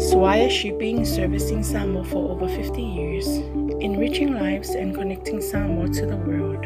Swire Shipping, servicing Samoa for over 50 years, enriching lives and connecting Samoa to the world.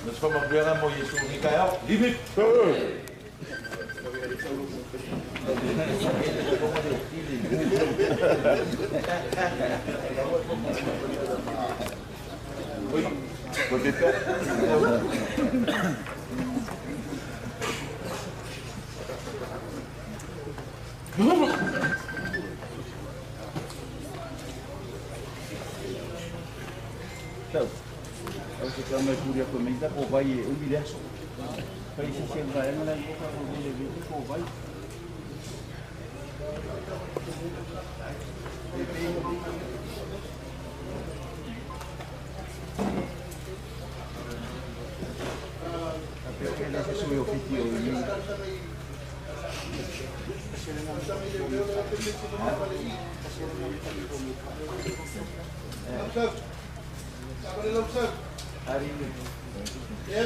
Nós vamos abrir a mão e o Micael. Limite! Oi, pode ter? Kita mai kuria ko minta ko bai o mi leso. Pai si sen vai na la ko ko le vi ko bai. Até que ele se subiu fitio ni. Hari ini. Ya,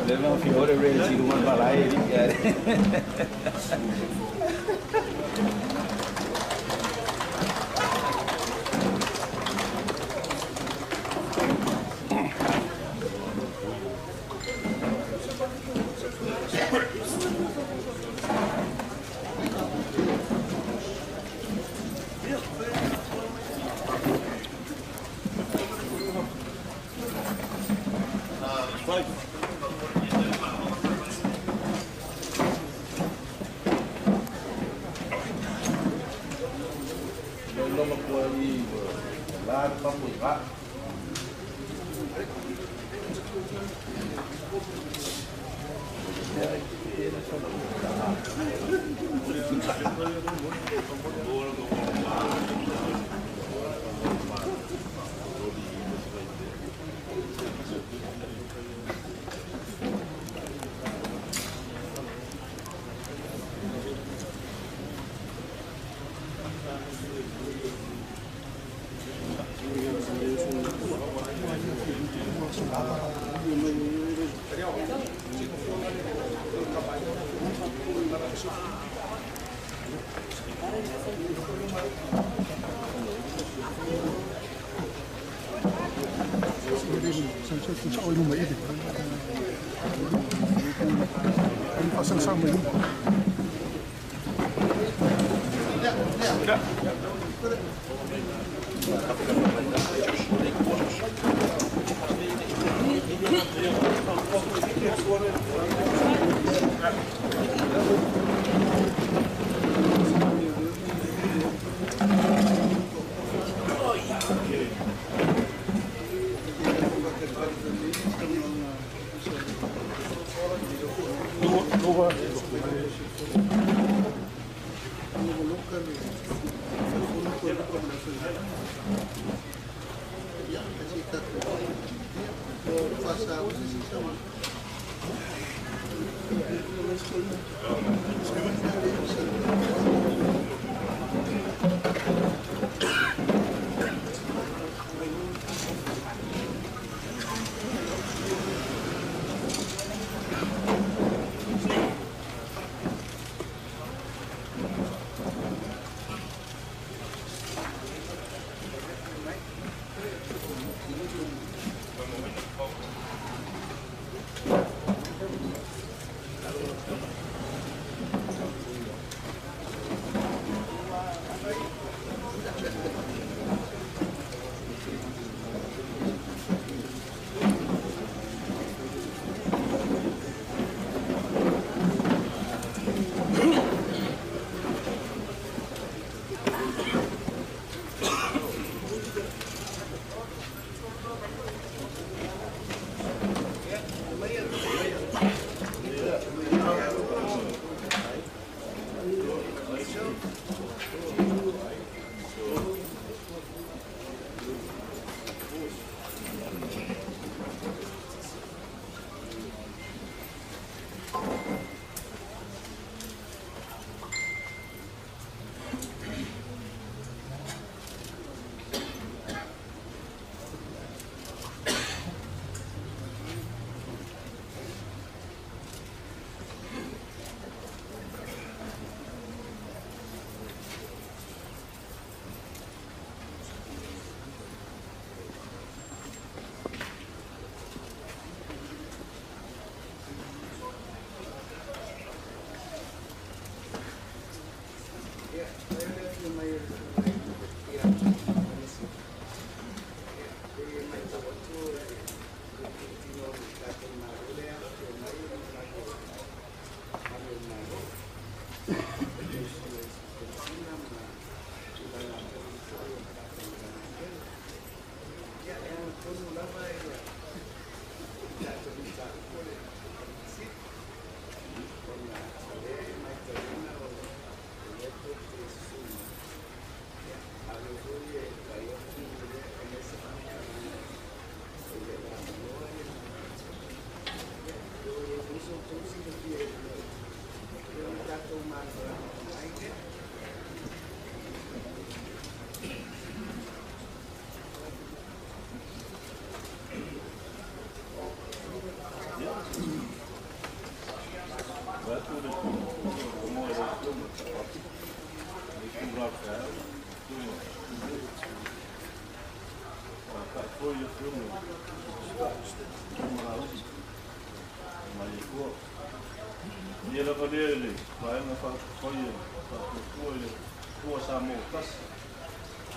Leva un fiore ready to one Malae.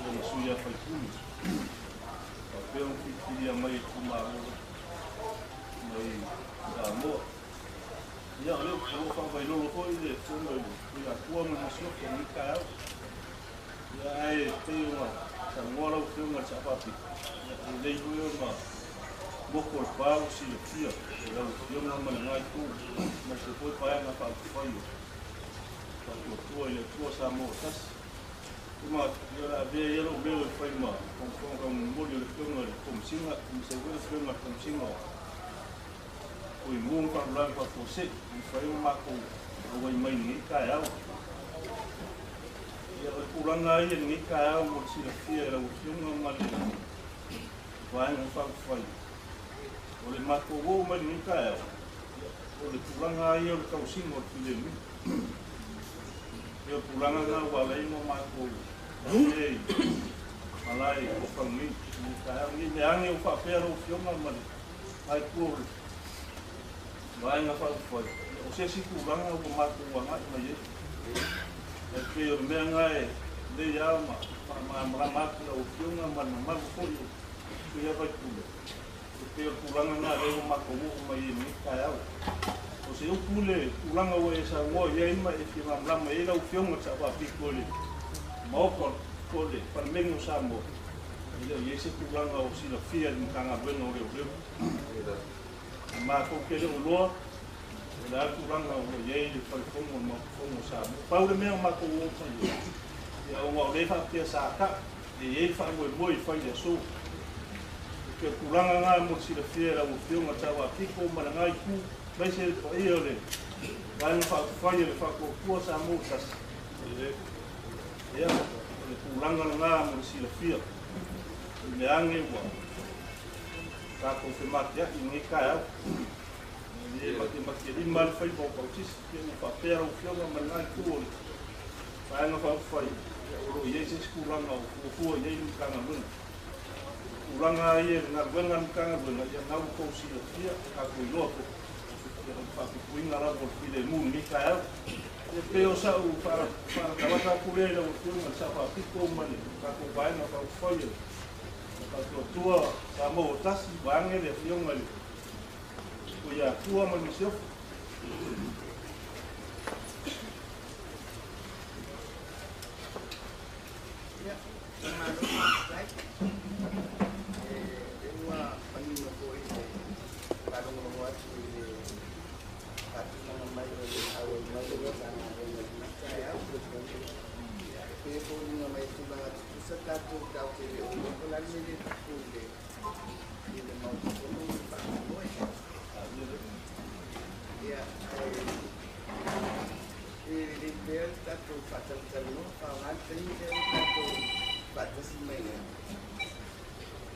Samoa suya faikulu. Pero dia mai kumaru mai Samoa. Ya leo kwa vai lo ko ile fundo ya kuwa mmasho kwa mikao. Ya ai teo Samoa lo funga chapati. Ile hiyo ma boko pau si tia. Yo na mai ku mas depois vai na pa foi. Kwa tua ile tua Samoa tas. Uma a ver eu meu foi uma com molho de filme com cima seguro filme com cima o imum para lá para você e foi uma com o imã nem caiu e a curanga aí nem caiu o se fia o filme uma vai não foi o imã com o imã nem caiu o curanga aí o com cima o filme eu Ulanga nga walay mo mako. Hey. Malae o pangi. Kaya ngi neangi o papero fiona man. Ai por. Vai nga fa foi. O se si ulanga o mako wa mai mai. E pe o menga e le yama. Ma mako o fiona man ma foi. Ia vai pula. O pe o ulanga nga e o mako mo mai ni kaya. O se o pule ulanga o esa mo ia ima e fi mamlama e la o fiona sa va pikole. Maupor kole para mengo Samoa. Ile yese kulanga o sila fia ni kanga bueno o reu. Ma ko kele o loa. La kulanga o ye para como Samoa. Paulo me ma ko o fa ye. Ya o le fa pia sa ka. E fa mo fa ya so. Ke kulanga nga mo sila fia la o fio ma tawa piko ma nga ku. Vai ser o e ole. Vai no fa ye fa ko Samoa sa. Ya, le kulanga nga mo sila fia. Le ange wa. Ka ko se matia ni ka. Ni matia di mal fai bo ko tis ni pa pero fio ma nga ku. Fa nga fa fai. O ye se kulanga o ye ni ka nga mun. Kulanga ye nga wenga ka nga mun ya nga ko sila fia ka ko lo ko. Fa ku inga ra bo file mun ni ka. E peo sa u para tawata kulele o tunga sa pa piko mani ka ko vai na ka foi ka to tua sa mo tas bange le fio mali ko ya tua mani sio ya malo right uma pani no ko ite para no mo atu atu na mai au mai sa people nga may tulang sa tato daw kaya wala nila kundi hindi mo tulong pa mo ya repair tato patal-talo pangat repair tato patas may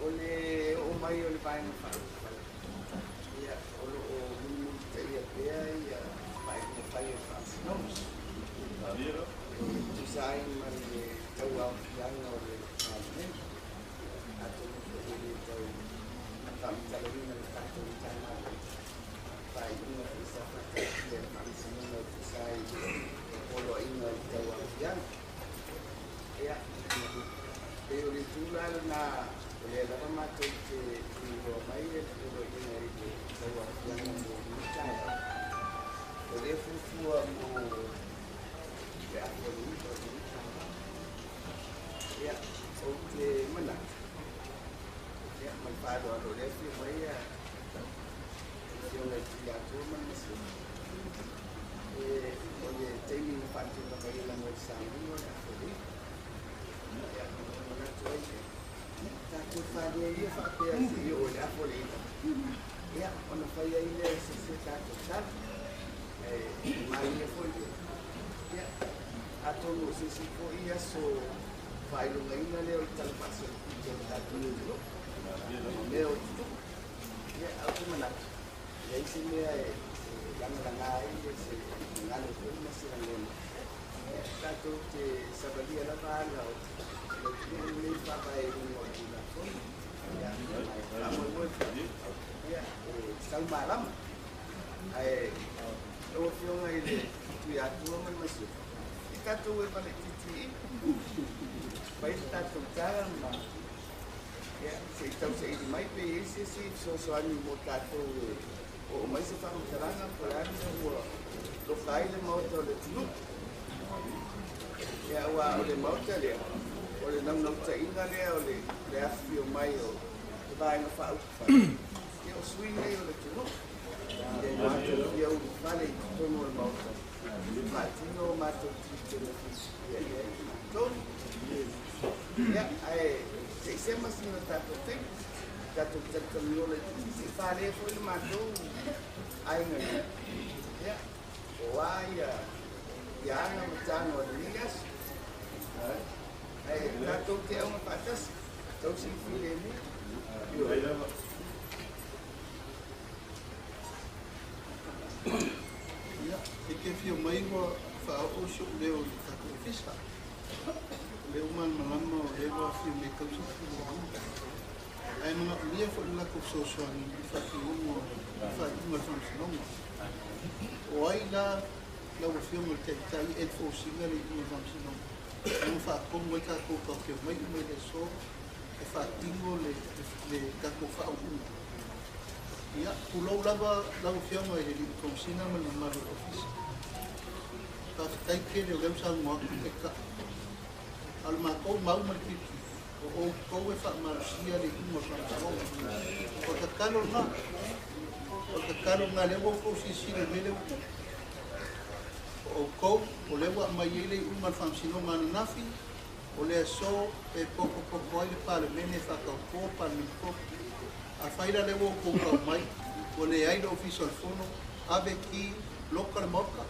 ole umay ole pa ng ya olo o kaya ya fire fast no design man tawa yang oleh kami atau ini tahu kami kalau ini satu cara baik ini bisa pakai dan kami semua design kalau ini tawa yang ya teori tular na oleh dalam macam di bawah ini kalau ini tawa yang cara oleh fufu ya, oke mana? Ya, manfaat orang dia sih banyak. Yang dia tu masih. Oleh training panti bagi language sambung orang tu. Ya, mana tu aja. Tapi pada dia fakir sih oleh apa lagi? Ya, orang kaya ini sesuatu tak. Maria foi. Ya. Atau sisi ko iya so file ngayon na leo italpaso yung tatulo dito leo dito ya ako manak ya isi niya yang langay si ngalo ko na sila ngayon tato te sabali ala pala ni pa pa mo dito ya amo mo ya sal malam ay o yung ay ya tu man masuk tato e pala titi pai tato karma ya se tau se i mai pe ese so ani mo tato o mai se fa taranga para no lo fai le mo to le tu ya wa le mo te le o le nam te inga le o le afio mai o vai no fa ya o swing le o le tu ya ma te ya o vale to no mo Matino mato ya se mas no tato tem tato terkenal si fare foi mato ai ya waya ya na machano digas tato que é uma patas tau si fileme que fio mai mo fa o so leo i tako fisa. Leo man malama o leo a fi me kausa ki. Ai mga ulia fo la ko so so ni fa ki mo fa mo fa no. O ai la o fi mo te tai e fo singa le mo fa no. Mo fa ko mo ka ko ke mai le so e fa tingo le ka ko fa u. Ya, pulau lava fi mo e le ko sina mo na ma office. Ta tai ke le gam sa mo ke ka. Al ma ko mau ma ki o ko e fa ma sia le mo fa no. O ka kalo na le ko si le mele o ko o le wa mai le uma fa sino ma na fi o le so e poco le pale mene fa ka ko pa mi ko a faira le wo ko mai o le ai do official fono ave ki local moka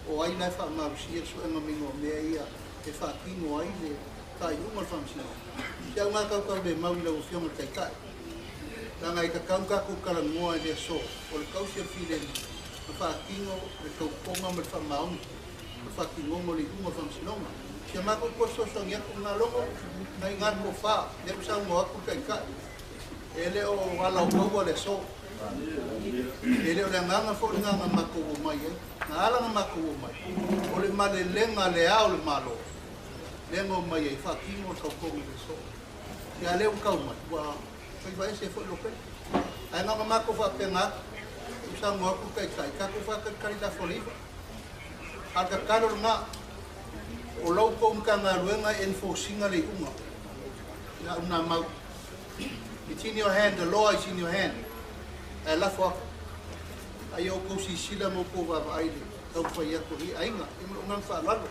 o ai na fa ma sia so e mingo me ia e fa ki no ai le tai uma fa sino ya ma ka le mau le o fiona tai kai la ngai ka ka ko kala mo le so o le kausia file fa kingo le ko ponga me fa mau fa kingo mo le uma fa sino se ma ko so ya ko na longo nai ngar mo fa le sa mo ko kai kai ele o ala o le so ele o nganga fo nganga mako mai ngala mako mai o le male lenga le ao le malo lengo mai fa kingo ko ko le so ya le un kauma wa foi vai se fo lo pe ai nganga mako fa penga sa mo ko kai kai ka ko fa ka da foliva aka kalo na o lau ko nganga ruenga en fo singa le uma ya una mau. It's in your hand, the law is in your hand. I love what I go see Sila Mokova Island. Don't forget to be Aina. I'm not for love.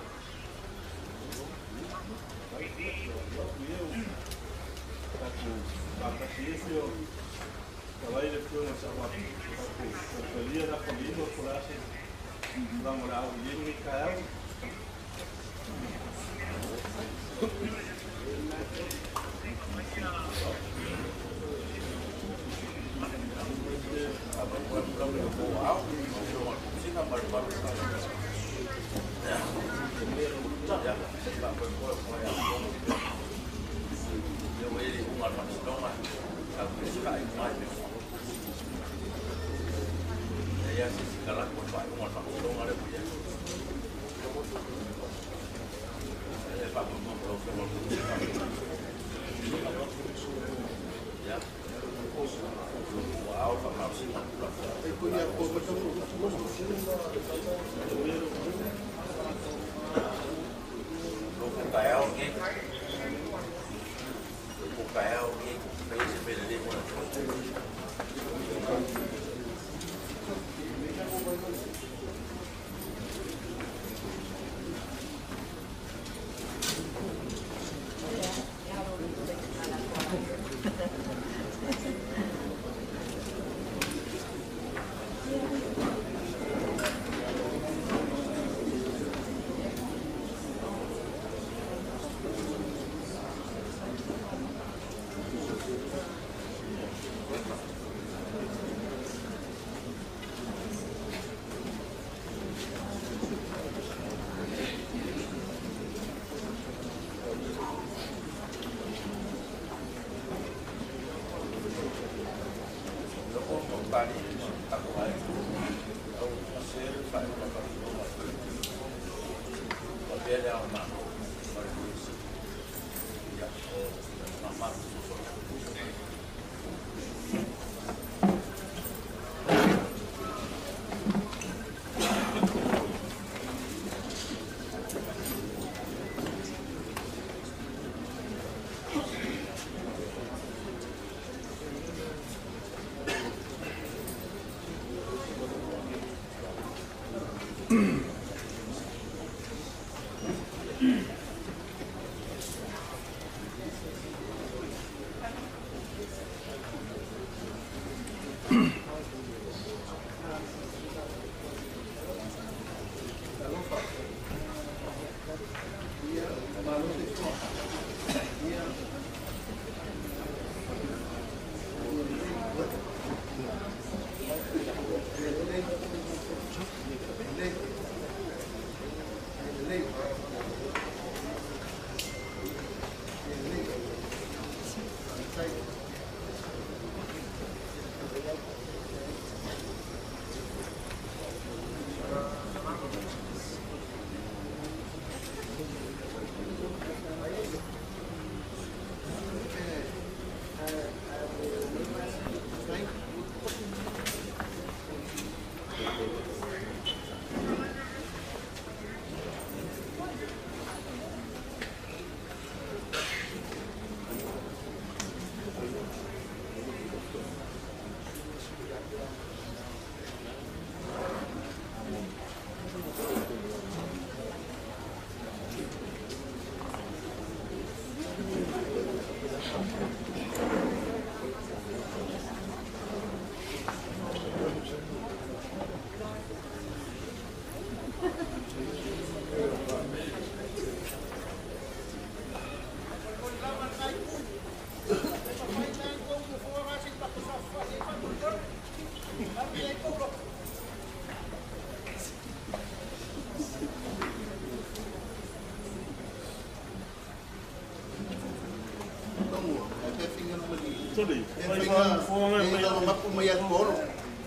tuli. Mai Whai wha fuanga ngā mai. ngā mapu mai atu oro.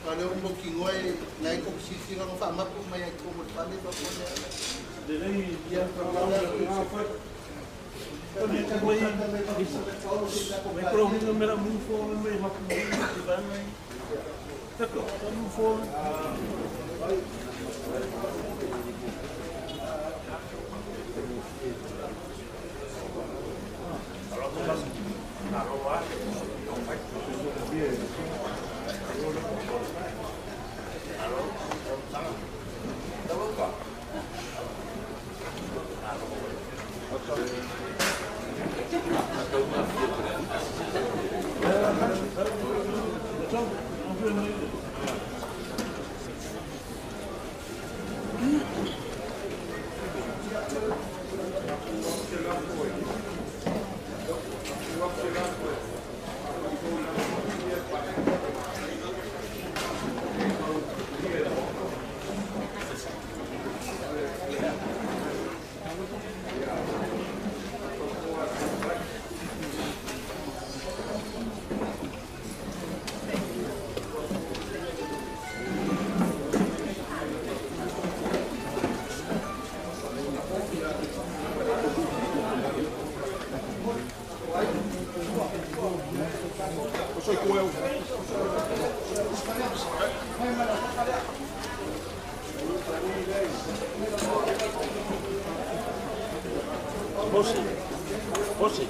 Ka leo mo ki ngoi ngai ko sisi ngā wha mapu mai atu mo pale pa pole. De rei ia programa ngā whai. Tuli ka mai. Mai koro hinga mera mu fuanga mai mapu mai. Te vangai. Tako, mu fuanga. Posi.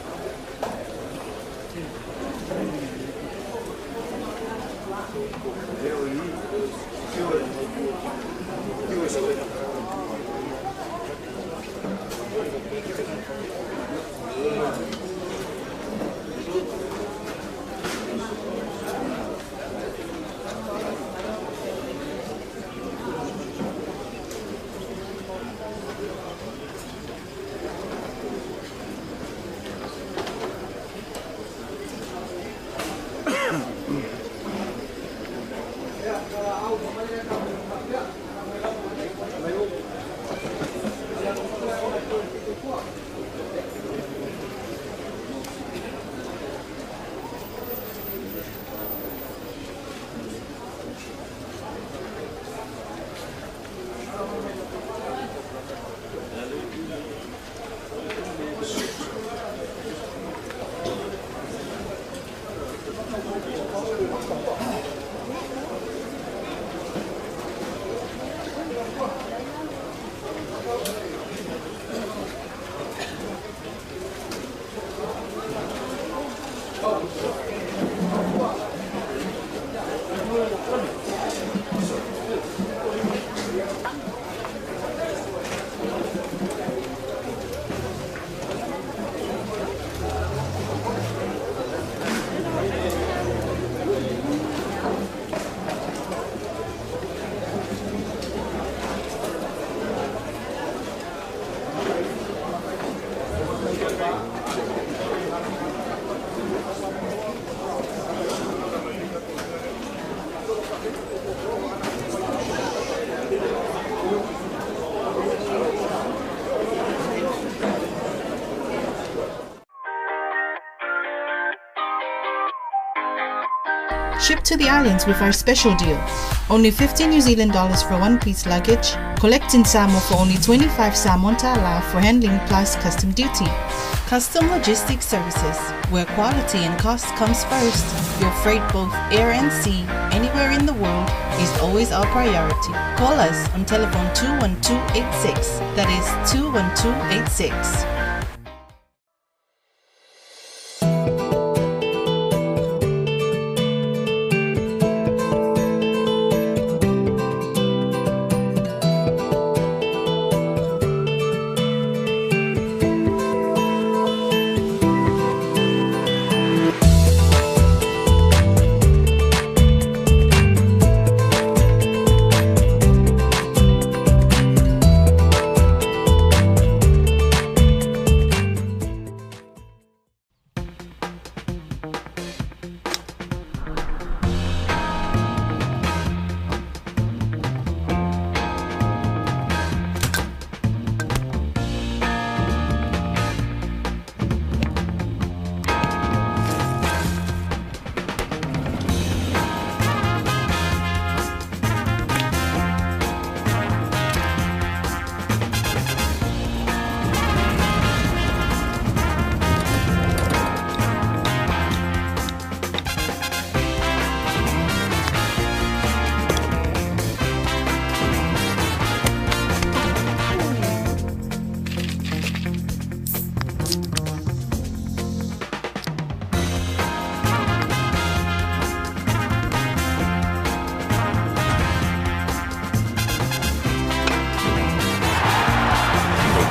Ship to the islands with our special deal. Only 50 New Zealand dollars for one-piece luggage. Collect in Samoa for only 25 Samoan Ta'ala for handling plus custom duty. Custom Logistics Services, where quality and cost comes first. Your freight, both air and sea, anywhere in the world, is always our priority. Call us on telephone 21286. That is 21286.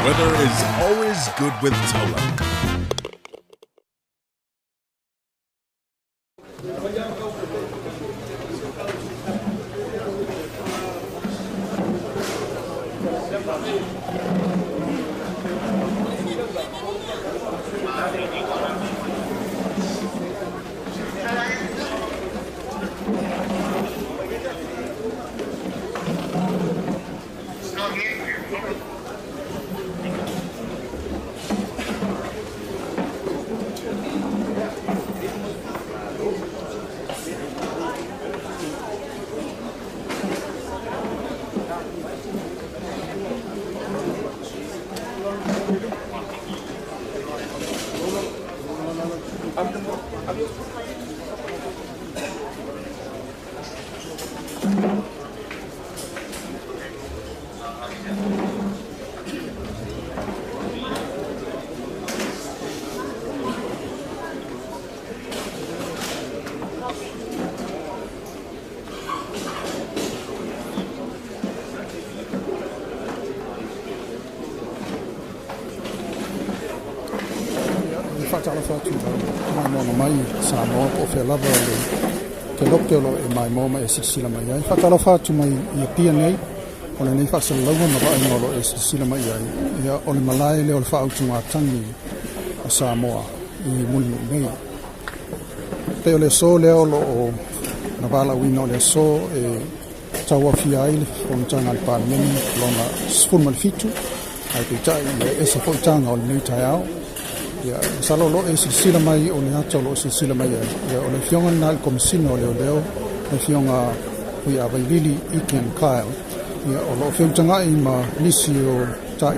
weather is always good with Tola. Fatala fatu mai mo mai Samoa o fe lava le ke lokelo e mai mo mai sila mai ai fatala fatu mai ia pia nei ona nei fa sala longa ma vai ngolo e sila mai ai ia o le Malae le o fa au tunga tangi a Samoa I Mulinu'u nei pe o le so le o lo o na bala wino le so e tawa fia ai le on tanga al parmeni lona sfuma fitu ai pe tai e se fo tanga o nei tai au ya salolo e sila mai o le atolo sila mai ya o le fionga na komisino le leo le fionga hui ava lili iken kyle ya o lo fiotanga I ma nisio tai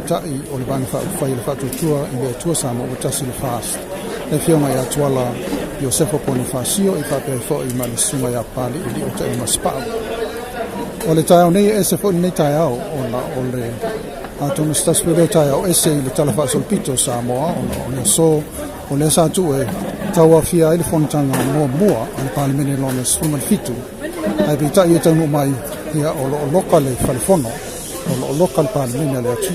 o le banga fa le fatu tua I le tua Samoa o tasi le fast le fionga ya tuala Josefo Bonifacio I fa pe fo I ma le sunga ya pali I o te ma spa o le tai nei e se fo nei tai au o le Atono stas pelo tai o ese le talafa solpito Samoa o le so o le sa tu e tawa fia I le fontanga mo al parlemene lona sfuma fitu ai bita I tanu mai ia o lo local falifono o lo local parlemene le atu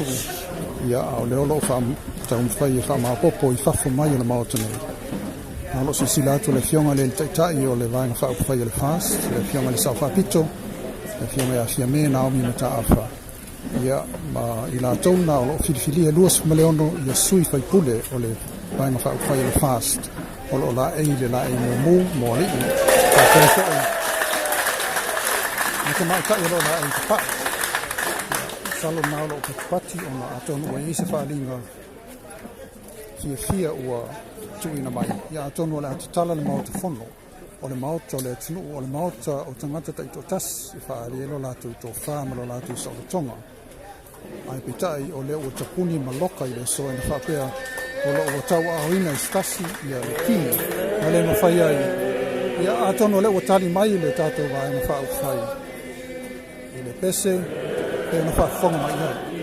ia o le lo fa tau fai fa ma popo I fa fo mai le mautene alo si silatu le fionga le tai o le vaina fa fai le fast le fionga le sa fa pito le fionga ya fia me na o mi mata afa ia ma I la tona o filifili e luas maleono ia sui fai pule o le vaina fa fai le fast o lo la e mo li fa pe e ke mai ka lo la e pa salo na lo pati o na atono e se fa linga fia o tu ina mai ia atono la tala le mau te fono o le mau to le tunu o le mau o tangata tai to tas fa lo la tu to fa ma lo la tu so tonga ai pitai o le o tapuni maloka I le so na fa pea o lo o tau a ina stasi ia le kini o le no fai ai ia atono le o tali mai le tato va na fa o fai I le pese pe na fa fonga mai ai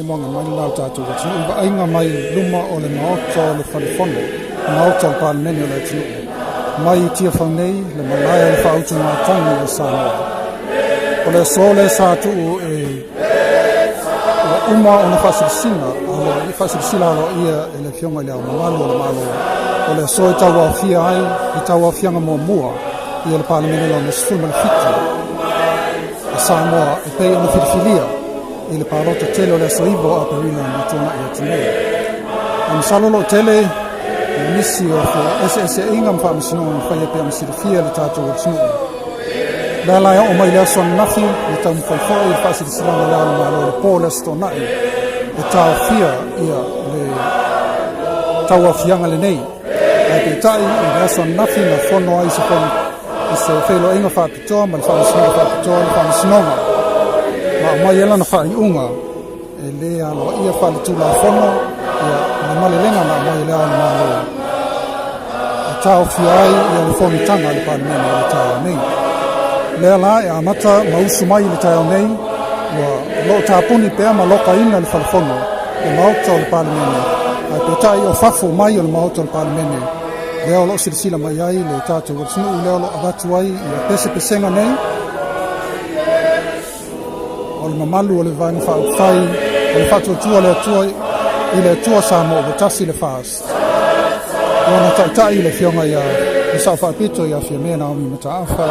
moanga mai lau tātou watu nuu. Iwa ainga mai luma o le maoto o le whalifono. Maoto o le palemene o le atu nuu. Mai Tiafau nei, le Malae o le whaautu ngā tangi o Samoa. O le sole sātuu uma o na whasirisina, i whasirisina alo ia e le fionga lea o mamalu o le malo. O le soe tau au fia ai, i tau au fianga mua, i le palemene lo na sifuma le fiti. A Samoa e pei o na whiriwhiria, i le pārota tele o le soibo a perina na tōna i atunei. Am salolo tele, i nisi o ese inga mwhaamisino o whai e pe am sirifia le tātou o tinu. Lea lai o mai lea son nafi, i tau mwhaifoi i whasirisiranga lea o malo le pōle stonai, e tau fia ia le tau a fianga le nei. Ai te tai, i lea son nafi na whono ai se whono, i se whelo inga whapitoa, ma le whaamisino whapitoa, le whaamisinonga. Ma o mai ela na whaiunga, e lea lo ia whaletula whono, ia na malelenga na mai lea o malo. E tau fia ai, ia le whonitanga le palemene o le tau nei. Lea la e amata mausu mai le tau nei, wa lo tāpuni pēr ma loka ina le whalafono, le maota o le palemene. Ai pe tai o whafo mai o le maota o le palemene. Lea o lo sirisila mai ai, le tātou watinu, lea o lo abatu ai, ia pese pesenga nei. O le mamalu o le vaina whai, o le whatua tua le atua, i le atua Samoa, o tasi le fast. Ona tai le fionga ia, i sa whapito ia fia mea Naomi Mataafa,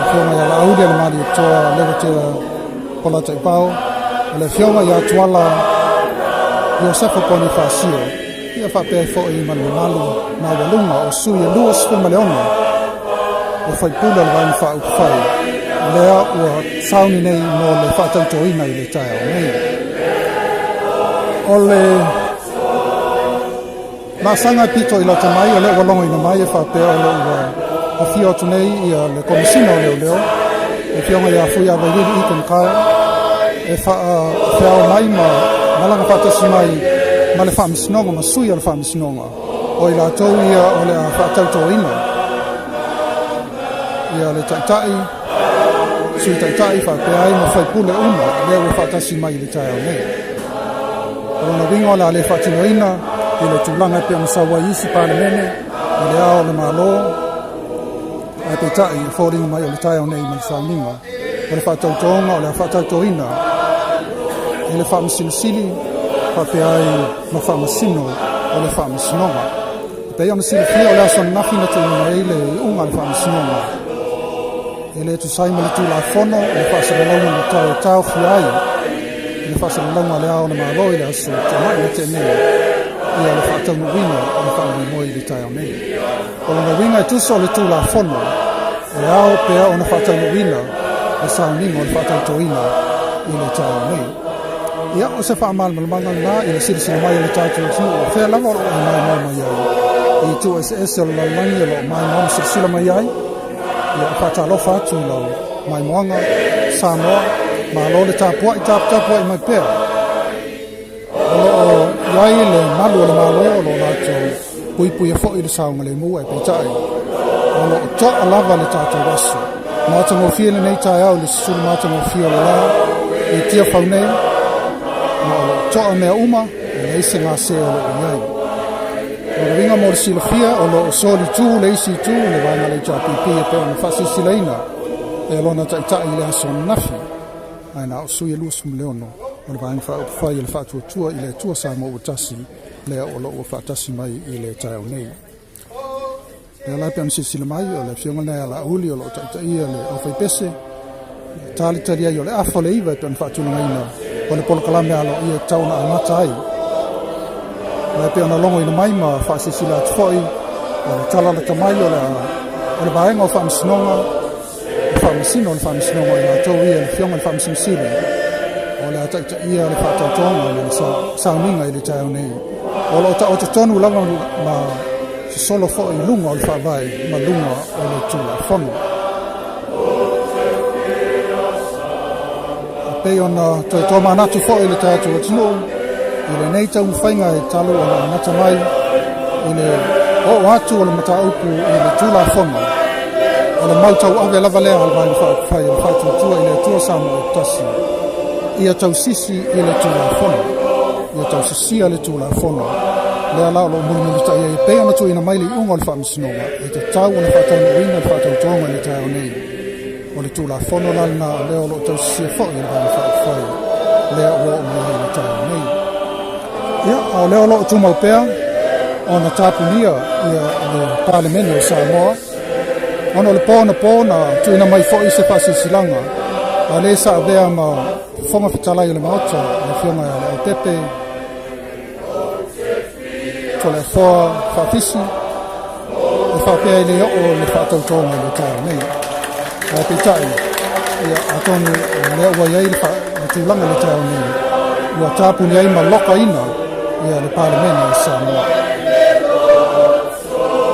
fionga ia la audia le mari toa lewa te pola te pao, le fionga ia tuala Iosefa Poni Fasio, ia whapea fo i malu na walunga o sui e lua sifu maleona, o whai pula le vaina wha ukawhai, lea ua sauni nei mo le whaatautoina i le tae nei. O le masanga pito i la tamai o le walonga ina mai e whapea o le ua a fia atu nei i le komisina o leo, e fionga ia fui a wairiri i kumkau, e whao mai ma malanga whatasi mai ma le whaamisinonga, ma sui a le whaamisinonga, o i la tau ia o le a whaatautoina, ia le taitai, sui taitai whapea ai ma whaipule uma, leo e whatasi mai i le tae o nei. Rona wingo la le whatinoina, i le tūlanga pe amasawa isi palemene, i le ao le malo, ai pe tai, whoringa mai o le tae o nei ma le whaminga, o le whatautonga, o le whatautoina, i le whamasilisili, whapea ai ma whamasino, o le whamasinonga. Pei ona sili fia o le aso nafina te ina e le unga le whamasinonga. E le tu saima le tūla whono, o le whasalalonga le tau fiai, i le whasalalonga le ao le malo i le aso, te mai le te nei, ia le whaatau wina, o le whaamui moi le tai o nei. O le wina e tuso o le tūla whono, e ao pea o na whaatau wina, e sauninga o le whaatau toina i le tai o nei. Ia o se whaamal malamanga na, i le sirisina mai le tai tūla tūla, o whea lava o le mai mai ai. I tu SS o le laulangi o le mai mai sirisila mai ai, ia whaatalofa atu lau mai moanga, Samoa, ma lo le tāpua i tāpua i mai pēr. O iai le malu o le malo o lo lato pui a fo i le saunga le mua e peitai. O lo toa lava le tātou wasu. Māta ngō fia le nei tai au le sisulu māta ngō fia le la i Tiafau nei. Ma o lo toa mea uma e le ise ngā se o lo iai. O le ringa mo le sila fia o lo soli tū le isi tū le vaina le JPP e pēr na whasi silaina. E lo na taitai le aso nafi. Aina o sui e luas mleono. O le vaina whai le whaatua tua i le tua Samoa o tasi. Lea o lo ua whaatasi mai i le tai o nei. Lea lai peana sisila mai o le fionga nei ala uli o lo taitai le o whai pese. Tali taria i o le afo le iwa e peana whaatuna ngaina. O le polokalame alo i e tauna amata ai. Lea peana longo ina mai ma whaasisila atu fhoi. O le tala le tamai o le vaenga o whaamisinonga. O whaamisino o le whaamisinonga i la tau i le fionga le whaamisinsili. O le ata ia le whaatautonga le sauninga i le tai o nei. O lo o te tonu langa ma se solo fo i lunga o le whaavai ma lunga o le tūla whono. Pei ona tō manatu fo i le tātu o tino i le nei tau whainga e talu o le nata mai i le o atu o le mataupu i le tūla whono. O le mautau ave lava lea al vai le whai le whaitua tua i le tua Samoa o tasi. ia tau sisi i le tulafono. Ia tau sisia le tulafono. Lea lao lo muli tai e pea na tu ina mai le unga le whaamisinonga. E te tau o le whaatau uina le whaatau tonga le tau nei. O le tulafono lalna leo lo tau sisia fo i le vana whaafai. Lea ua o mai le tau nei. Ia, au leo lo tu maupea. O na tapunia ia le parlemene o Samoa. Ono le pōna tu ina mai fo i se whaasisilanga. A le sa vea ma whonga whitalai o le maota. Le whionga le au tepe. To le whoa whaafisi. Le whaapea i le o le whaatautonga le tau nei. A pitai. Ia atonu lea ua iei le tūlanga le tau nei. Ua tāpuni ai ma loka ina. Ia le parlemene o Samoa.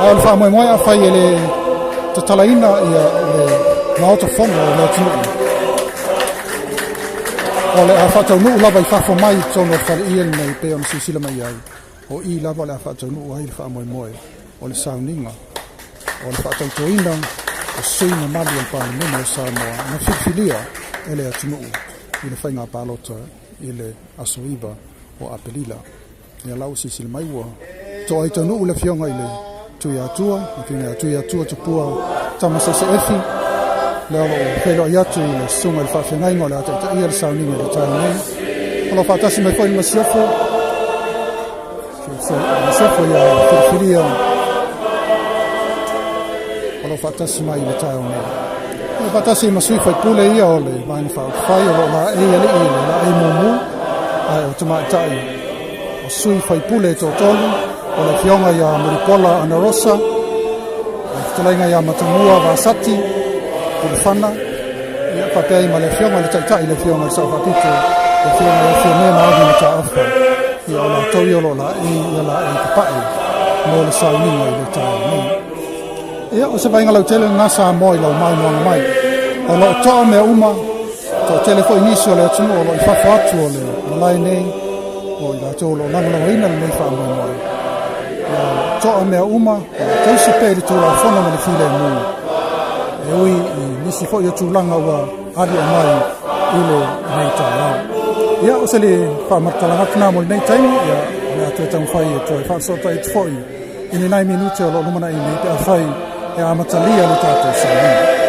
A le whaamoemoe a whai e le tatalaina ia le maota whonga o le tunui. O le a whatau nuu lava i whafo mai tono whare ian nei pe ona sisila mai ai. O i lava le a whatau nuu ai le whaamoemoe o le sauninga. O le whatau toina o suina mali al parlemene o Samoa. Na whiwhilia e le atunuu i le whainga pālota i le asoiva o Apelila. Ia lau sisila mai ua. To ai tau nuu le whionga i le tui atua, na tui atua tupua tamasese efi. Leo lo pelo iatu i le sunga i le whawhengainga o le ata ia le sauninga le tau nei. Olo whaatasi mai whai masiafo. Masiafo ia whiriwhiria. Olo whaatasi mai le tau nei. Olo whaatasi masui whai pule ia o le maini whai o la e ali i le la e mumu. Ai o tamaitai. O sui whai pule to tolu. O le whionga ia Muripola ana rosa. O whutalainga ia Matamua Vasati. O le whana. Ia whapea ma le whionga le taitai le whionga le sauwhapito. Le whionga ia whionga maagi na ta awha. Ia o la tau i o la e ia la e kapai. Mo le sauninga i le tau nei. Ia o se vainga lau tele ngā Samoa i lau mai moanga mai. O lau toa mea uma. To tele fo inisi o le atunu o lo i whafo atu o le Malae nei. O i la tau lo langalo ina le nei whaamoi moi. Toa mea uma, tausi pēri tūra whona me le while mō. E ui i nisi fo i o tūlanga ua ari o mai i le nei tai au. Ia o se le whamartalangakina mo le nei taimi, ia mea tue tau whai e toi whaasota e tfoi. I ni nai minute o lo numana i nei te a whai e amatalia le tātou sa nei.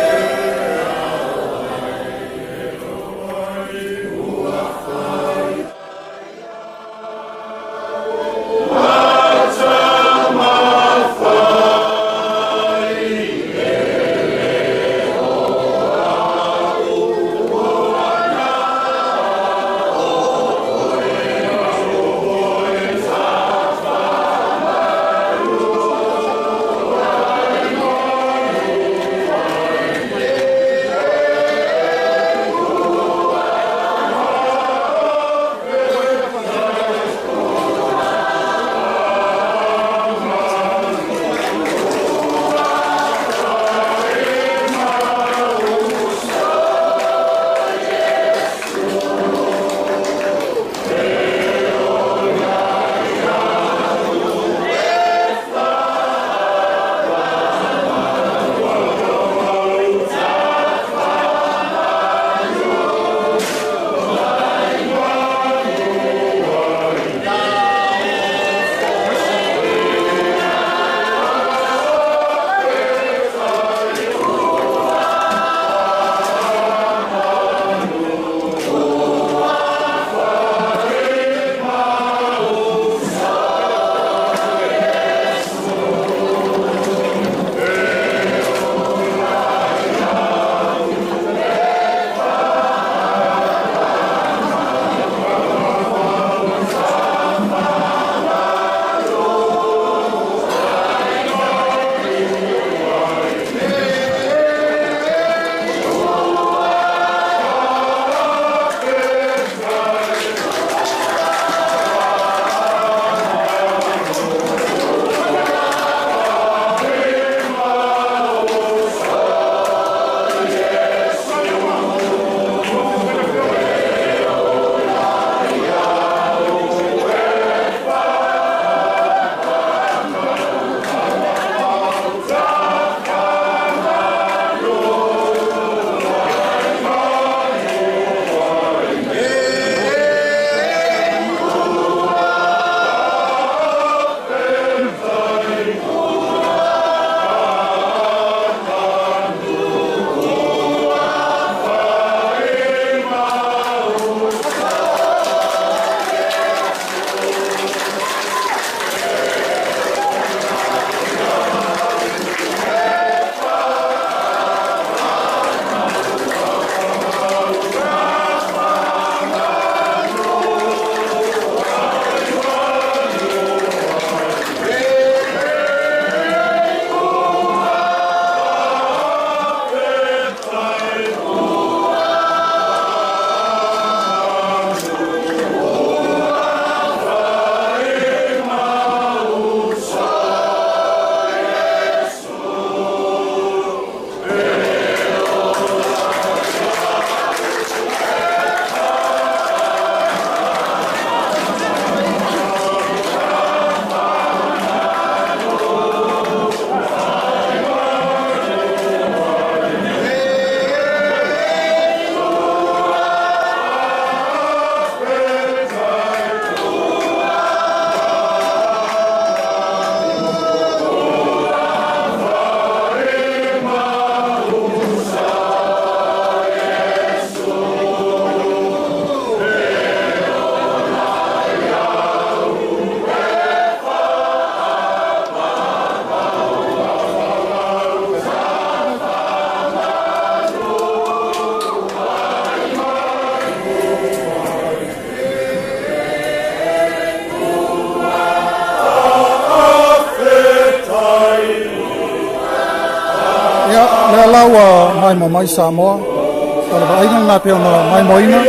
Ala lawa mai mo mai Samoa. Ala ba aina na peo na mai moina.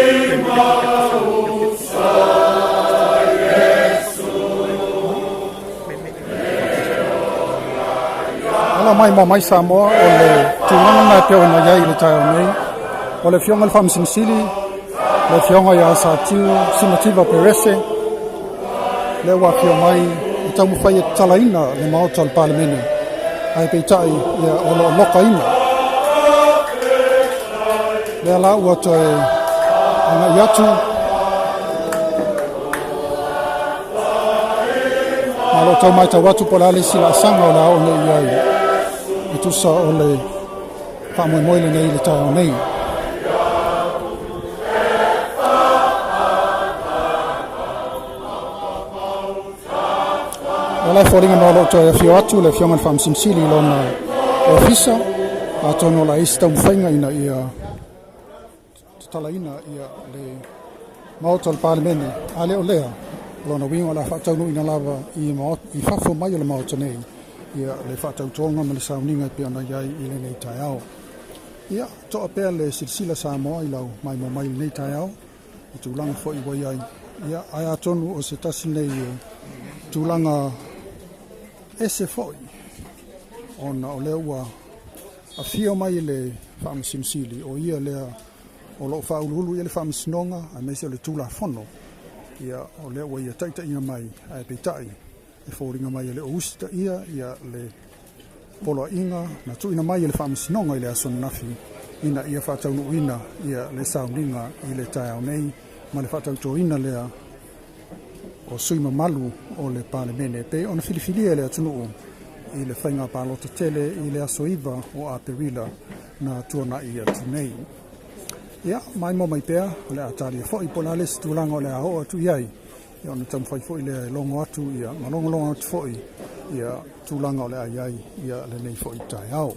Ala mai mo mai Samoa ole tulanga na peo na yai le tai nei. Ole fionga fam simsili. Le fionga ya sa tiu simativa perese. Le wa fio mai tau mo fai talaina le mau tal parlemene. Ai pe tai ya olo lokaina. Le ala ua toe ana yatu. Malo tau mai tau watu pola le sila sanga o la o nei iai. E tusa o le whamoe moile nei le tai o nei. Lai fōringa no lo toi fio atu le fionga fam simsili lona ofisa a tono la ista mfainga ina ia tala ina ia le mauta al parlemene ale olea lona winga la fatau ina lava i fafo mai le mauta nei ia le fatau tonga ma le sauninga pe ana yai i le nei taiao ia to apea le silsila Samoa i lau mai mo mai nei taiao i tūlanga fo i wai ai ia ai a tonu o se tasi nei tūlanga ese foi ona o lea ua a fio mai le whaamasimsili o ia lea o lo whaululu i le whaamasinonga a meise o le tūla whono ia o lea ua ia taita ina mai a e peitai e fōringa mai le ousita ia le polo inga na tu ina mai le whaamasinonga i le asona nafi ina ia whataunu ina ia le sauninga i le tai au nei ma le whatauto ina lea o sui mamalu o le parlemene pe ona filifilia le atunuu i le whainga palota tele i le asoiva o a perila na tuana i atunei. Ia, mai mo mai pea, o le atari a fōi pola le situlanga o le aho atu iai. Ia ona tamu whai fōi le longo atu, ia malongo atu fōi, ia tūlanga o le aiai, ia le nei fōi tai au.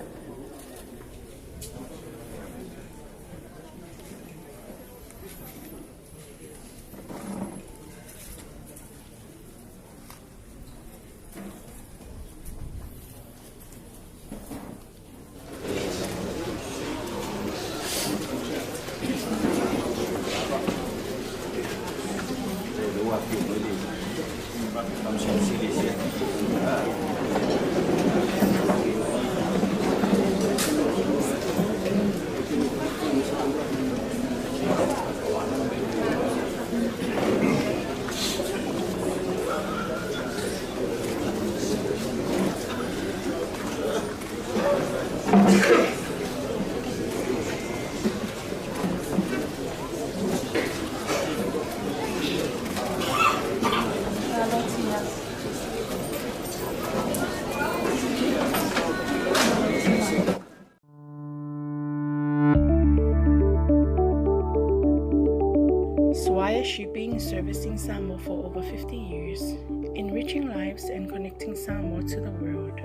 Shipping servicing Samoa for over 50 years, enriching lives and connecting Samoa to the world.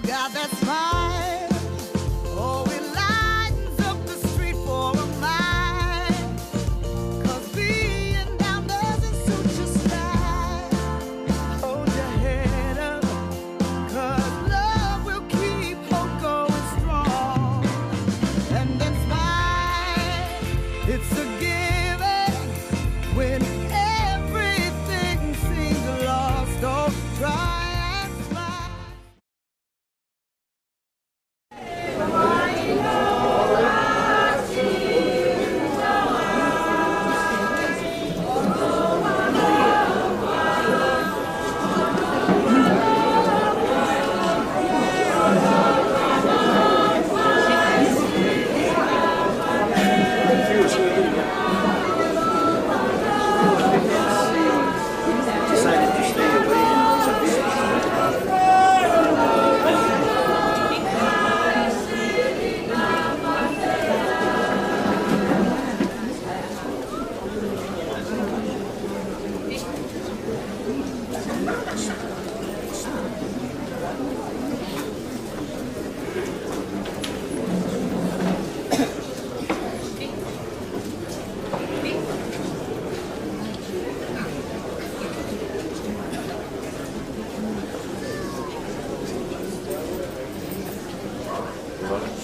Got that smile, oh. Oh,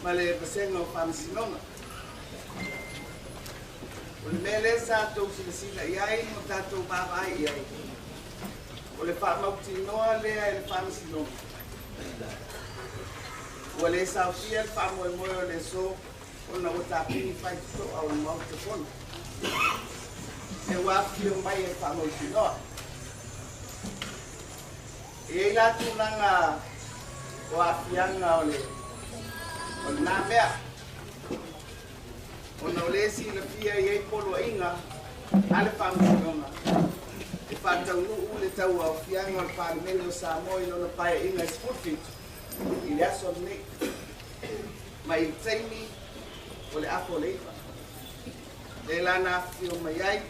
Malae besengo famsinonga. Mele sato sila iai mo tato baba iai. Ole famauti noa lea ele famsinonga. Ole saufia famo e moyo le so ona utapini faito au mau te kono. E wafio mai e famauti noa. E la tunanga wafianga ole na mea ona olesi na pia ye polo inga ale famulonga e fata u le tau au fianga al parlamento Samoa no pai inga sportif ile aso ne mai taimi ole apole le lana fio mai ai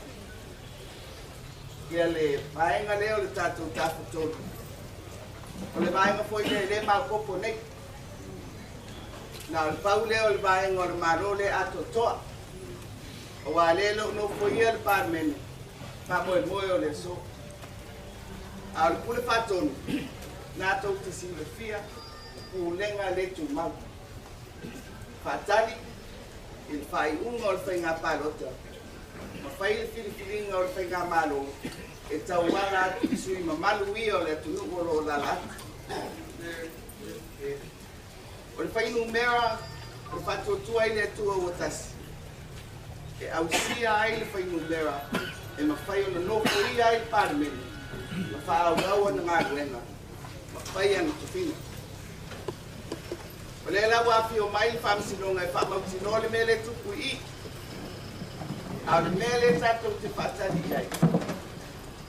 ele pai nga le ole tatu tafu todo ole pai nga foi le mal copo ne na el paule o el baen o el marole a totoa o alelo no foi el parmen pa mo el moyo le so al pule paton na to te silfia u lenga le tu mau fatali il fai un o fenga palota ma fai il filipin o fenga malo e tawala sui mamalu io le tu no la la o le fai numera o fatto tua ile tua wotas e ausia ai le fai numera e ma fai ono no foi ai parmen ma fa au na ngena ma fai an tufina o le la wa fi o mai fam sinonga e fa ma sinole mele tu kui a le mele sa to te fatali ai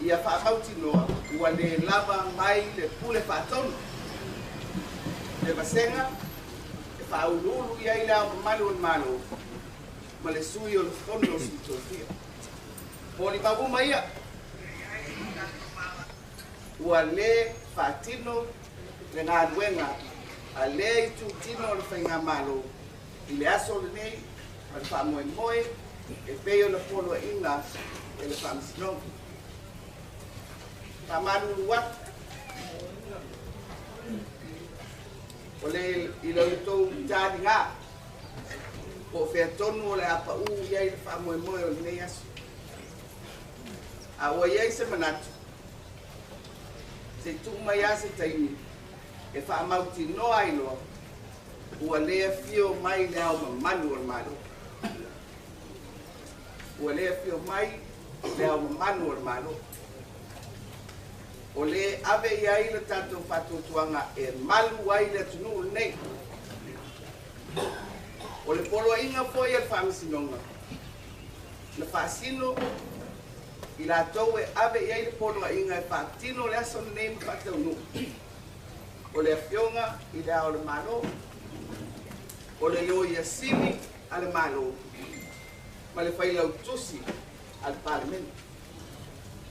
ia fa ma tinoa ua le lava mai le pule faton le basenga Paululu ia ila malu malu malesuyo le fondo sitofia poli babu maia wale fatino le ngadwenga ale tu tino le fenga malu ile aso le nei al famo moe e peyo le polo inga ele famsno tamanu wat ole ilo to tadinga o fe tonu le apa u ia i fa mo mo le neas a o ia se manat se tu mai ase taimi e fa mauti no ai no o le fio mai le au manu o malo o le fio mai le au manu o malo O le ave iai le tātou whātuatuanga e malu ai le tunu nei. O le polo inga foi al whamisinonga. Le whaasino i la tau e ave iai le polo inga e whaatino le aso nei mwhatau nu. O le afionga i le ao le malo. O le leo i asini ale malo. Ma le whailau tusi al parlamento.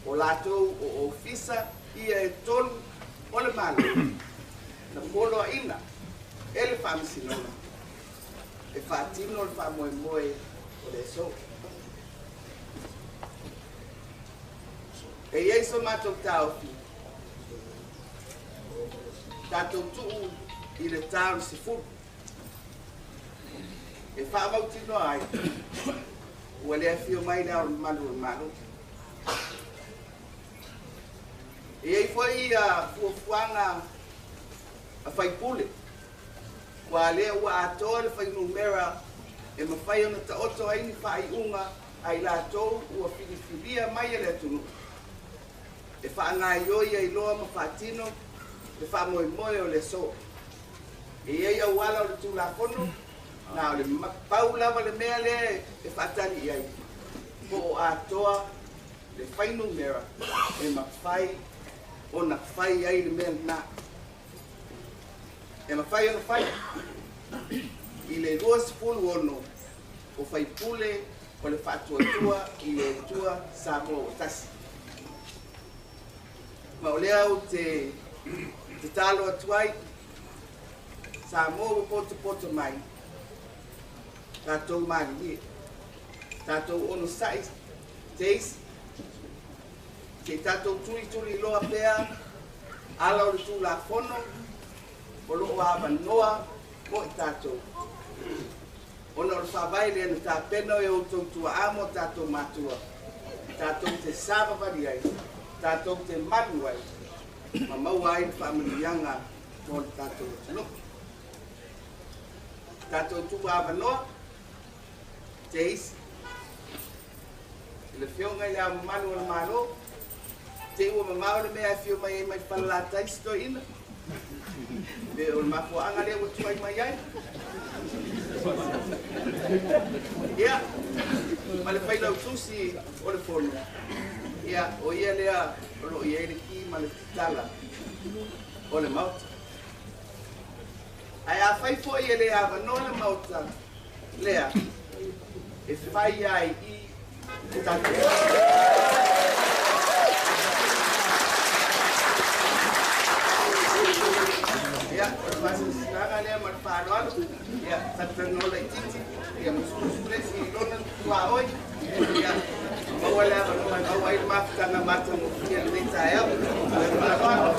O lātou o ofisa ia e tolu o le malo. Na polo ina e le whamisinonga. E whaatino le whamoemoe o le so. E iei so mātou tāofi. Tātou tuu i le tāu si furu. E whaamautino ai. Ua lea fio mai nao le malu o malu. E ei foi a fuafuanga a whaipule. Wa lea ua atoa le whainumera e mawhai ona ta oto aini whaiunga ai lātou ua whilifilia mai e le tunu. E whaangai oi ai loa ma whaatino e whaamoemoe o le so. E ei au ala o le tūlakono na o le pau lava le mea le e whaatani iai. Po o atoa le whainumera e mawhai o na whai ai le mea na. E mawhai o na whai. I le 2 ono o whaipule o le whaatuatua i le tua Samoa o tasi. Ma o lea o te talo atuai Samoa o poto mai. Tātou mani e. Tātou ono sai teis. Te tātou turi loa pea ala o le tūlafono o loo awanoa mo i tātou. Ona o le whawai lea na tāpeno e o tautua amo tātou matua. Tātou te sāwa wari ai. Tātou te manu ai. Ma mau ai le whaamanianga mo le tātou tino. Tātou tua awanoa te isi. Le fionga i lea manu o le malo. Te ua mamao le mea fio mai e mai whalalatai sto ina. Me o le mafuanga lea ua tuai mai ai. Ia, ma le whailau tusi o le fono. Ia, o ia lea o lo ia ere ki ma le tala o le mauta. Ai a whai fo ia lea avano le mauta lea e whai ai i tatu. Ya, masih sekarang dia berpaduan, ya, tertenolak cincin, ya, musuh-musuh si lonan tua oi, ya, bawa lah bawa air maaf karena macam yang saya, berpaduan.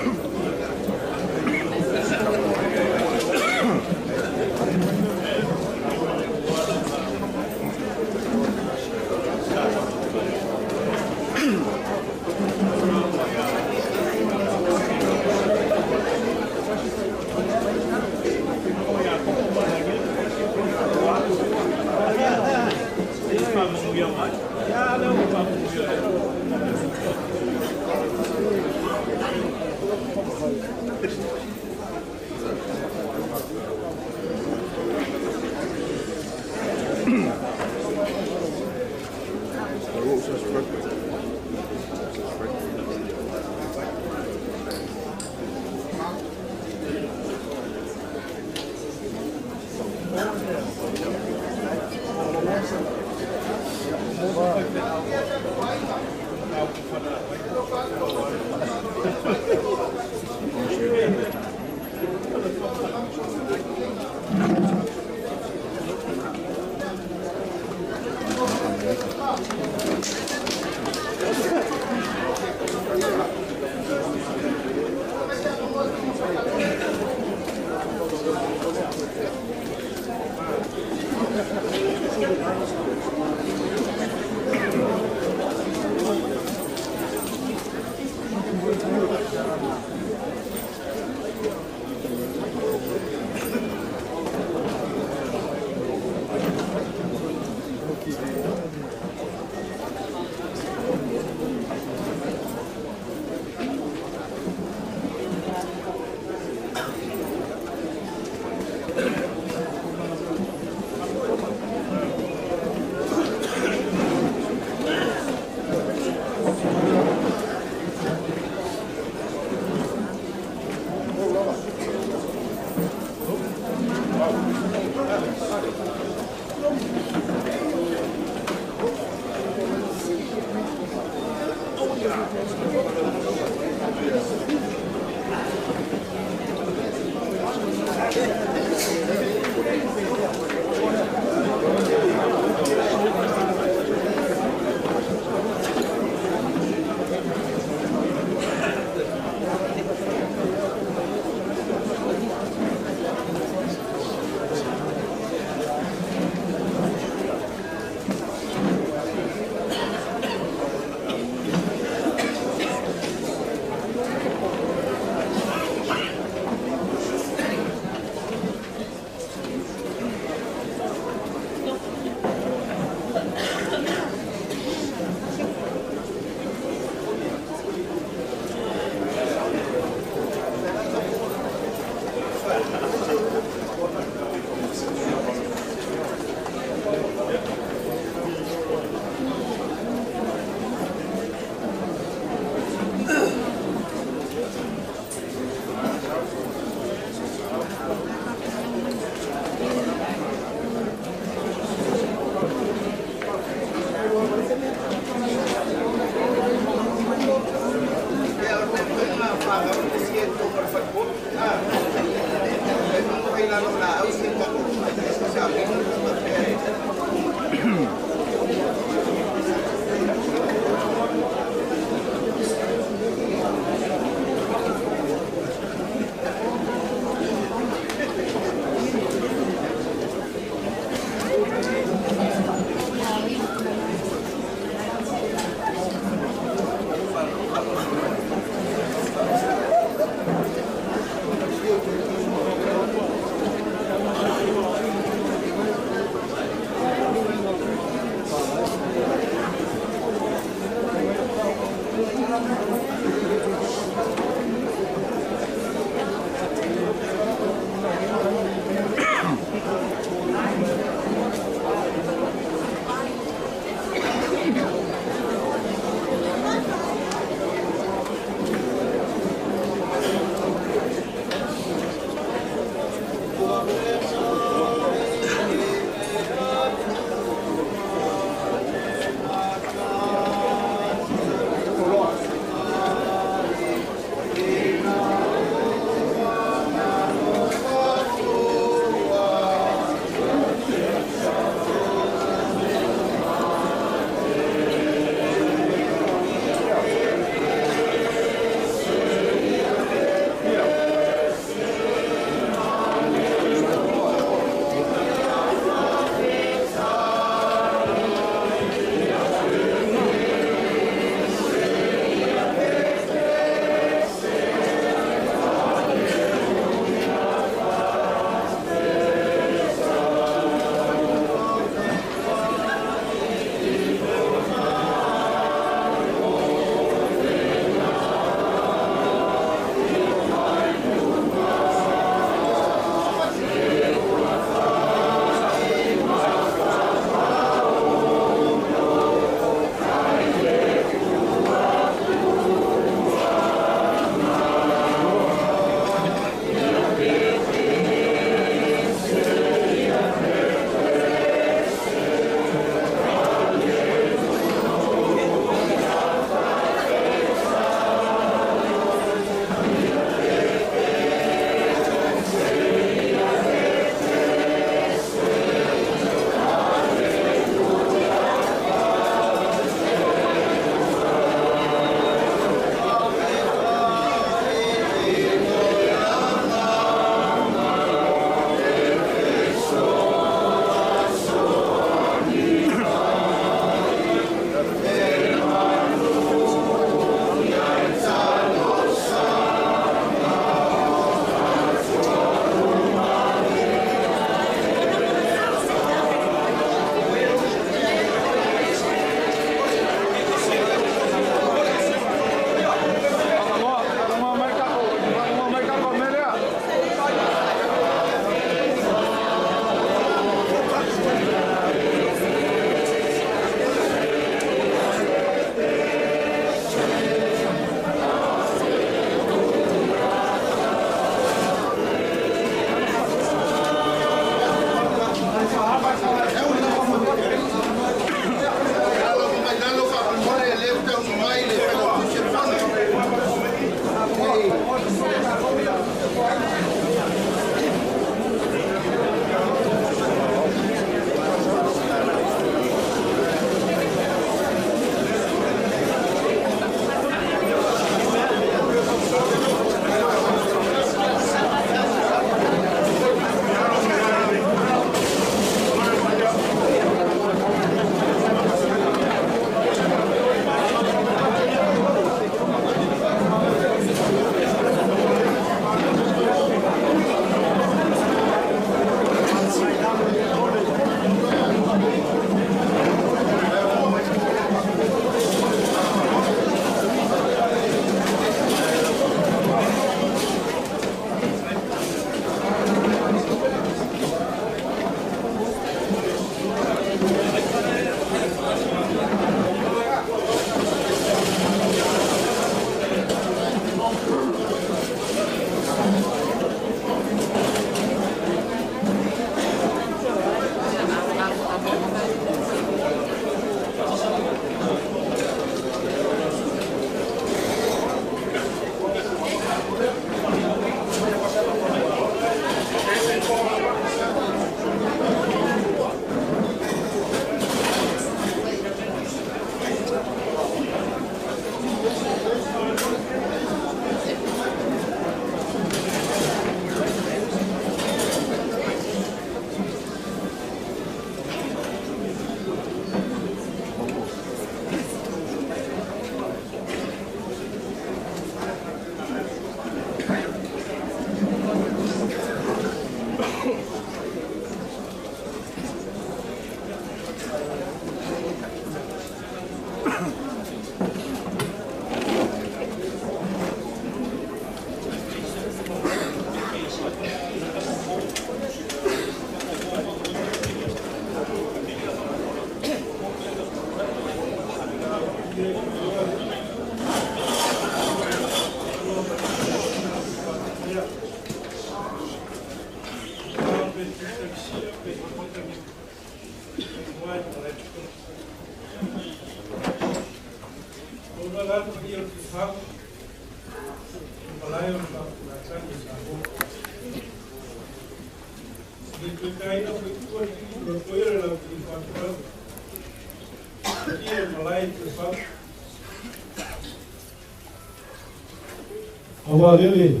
Awalele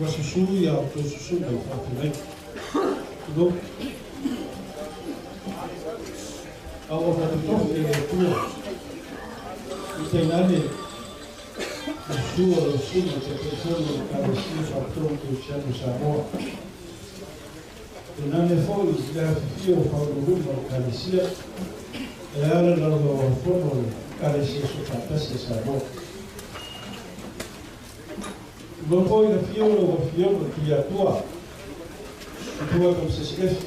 wasusu ya utosusu na ufatile do awa fatutofu ya kuwa itenane usuwa usuwa tepesono karesi fatron kushanu Samoa tenane foi ya fio fauduruma karisia ya ala na fono karesi sopatasi Samoa não foi na filme que atua como se esquece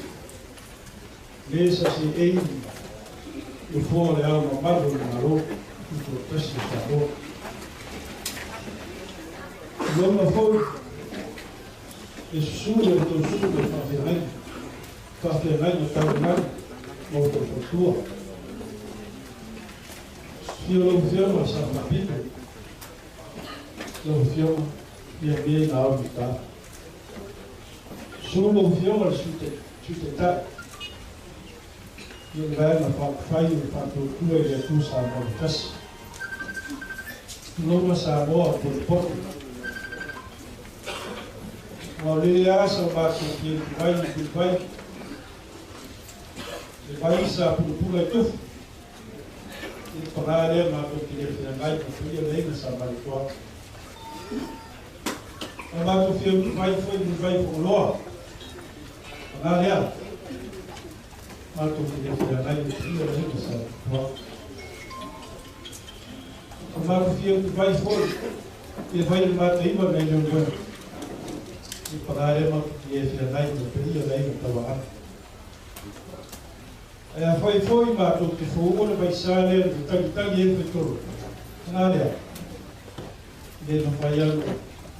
nessa se ei o fora é uma barra de marô que protege o sabor não foi isso do fazenamento carnal outra cultura se eu não filmo essa capítulo não filmo e a minha na aula está. Só não viu a sustentar. E o vai na faz o fato tua e tu sabe o que faz. Não sabe o que pode. O aliás o baixo que vai sabe o pula tu. E para ele mas o que ele vai para ele nem sabe o que Amado filho vai por lá. Malae. Mato que lá e filho ainda sabe. Amado filho vai for e vai matar e vai ganhar um bom. E para ele mato que ele lá e filho ainda estava. Foi mato que foi vai sair do tá ele feito. Malae. Ele não vai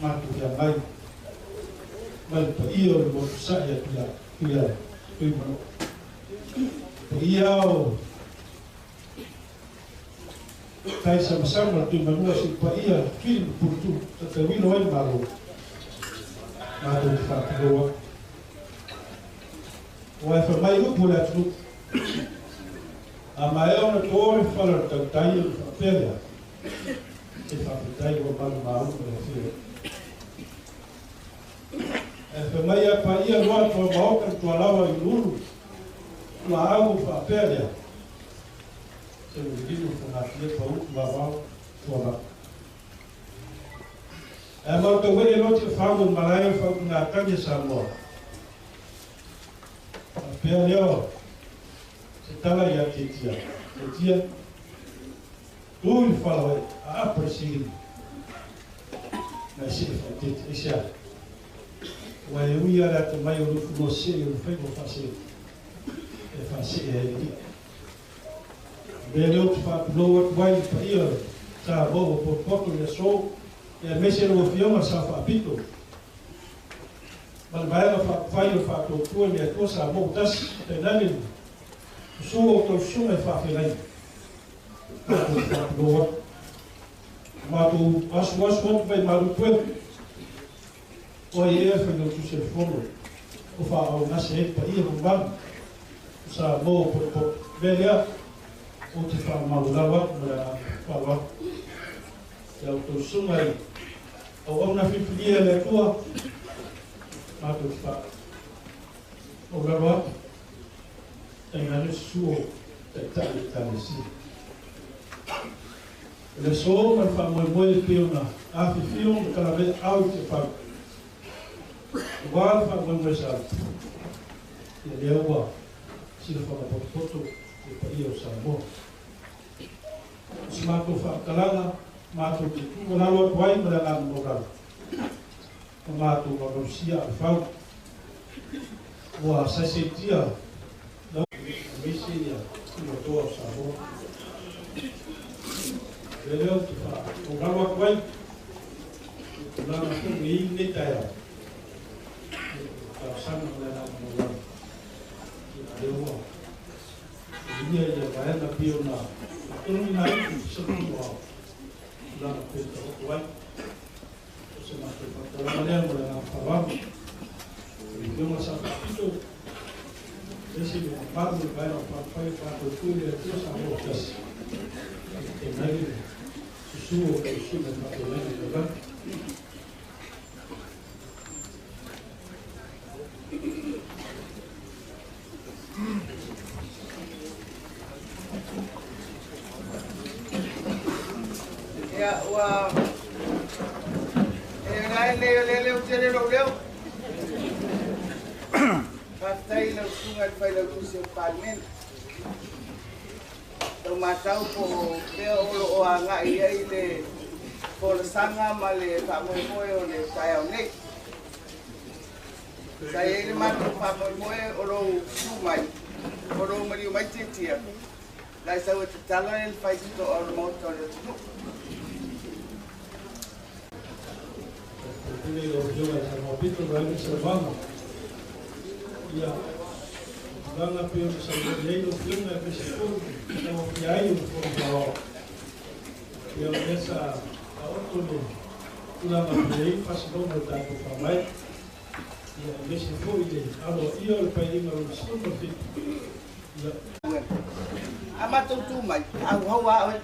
mato que vai mas ia o bom saia ia o tai sama tu manua se ia filho por tu até o não é malo mato que faz boa o é foi mais por lá tu a maior na torre fala da taia pela e faz taia o mal filho Maia paia loa tua boca tua lava e lulu tua água para pele se o vídeo for na filha para o lavar tua lava mas o que ele te fala no Malae fala na casa de Samoa a pele ó se tá lá e a tia tu fala a preciso mas se faz isso eu ia lá também eu não sei eu fui vou fazer ele bem eu te falo não vai para ir tá bom por pouco eu sou mas eu não filma só papito mas vai eu faço tu e tu sabe bom das tenane sou outro sou é fácil aí mas tu acho vai mal tu Oi, foi no que você falou. O farol nascer para ir no banco. O sabor por velha. O que faz mal da água para falar. É o que suma aí. O homem na filia é tua. Mas o que faz. O garoto tem a sua detalhe assim. Ele só para falar muito pior na a filho cada vez alto que faz. Igual para o meu sabe. Ele é igual. sila whakapoto e pa ia o Samoa. Si mātou whaakalanga, mātou te kumanalo atuai ma rea ngāna morau. Ma mātou wakarusia a whau. Ua saisetia na mese ia kumotoa o Samoa. Leo te whaakalawa atuai. Kulanga kong e i netaya. Sana ma rea ngāna morau. Lewa. Ia ia vaena pio na tonu na i sa tonu au. Lana peta o tuai. O se mate whakalama lea mo lea whawamu. I lewa sa whakito. Ese me whapamu i vaena whawhai whako tūre a tia sa mo kasi. E nari susuo o sume mate nari o rana. Ya, ua ngai leo tere leo pastai na sungai fai la kusio parmen to matau po peo o anga ia ile por sanga male pa mo o le sai ne sai ile matu pa mo o lo sumai o lo mari mai titia la sa o tala el fai to o moto le Ele elogiou essa maldita vai observando. E a dona pelo saber no filme é pessoa então que aí o fogo e eu nessa a outro lá na play faz bom botar por favor e nesse foi ele alô e eu para ir no segundo vídeo a matou tu mai a hoa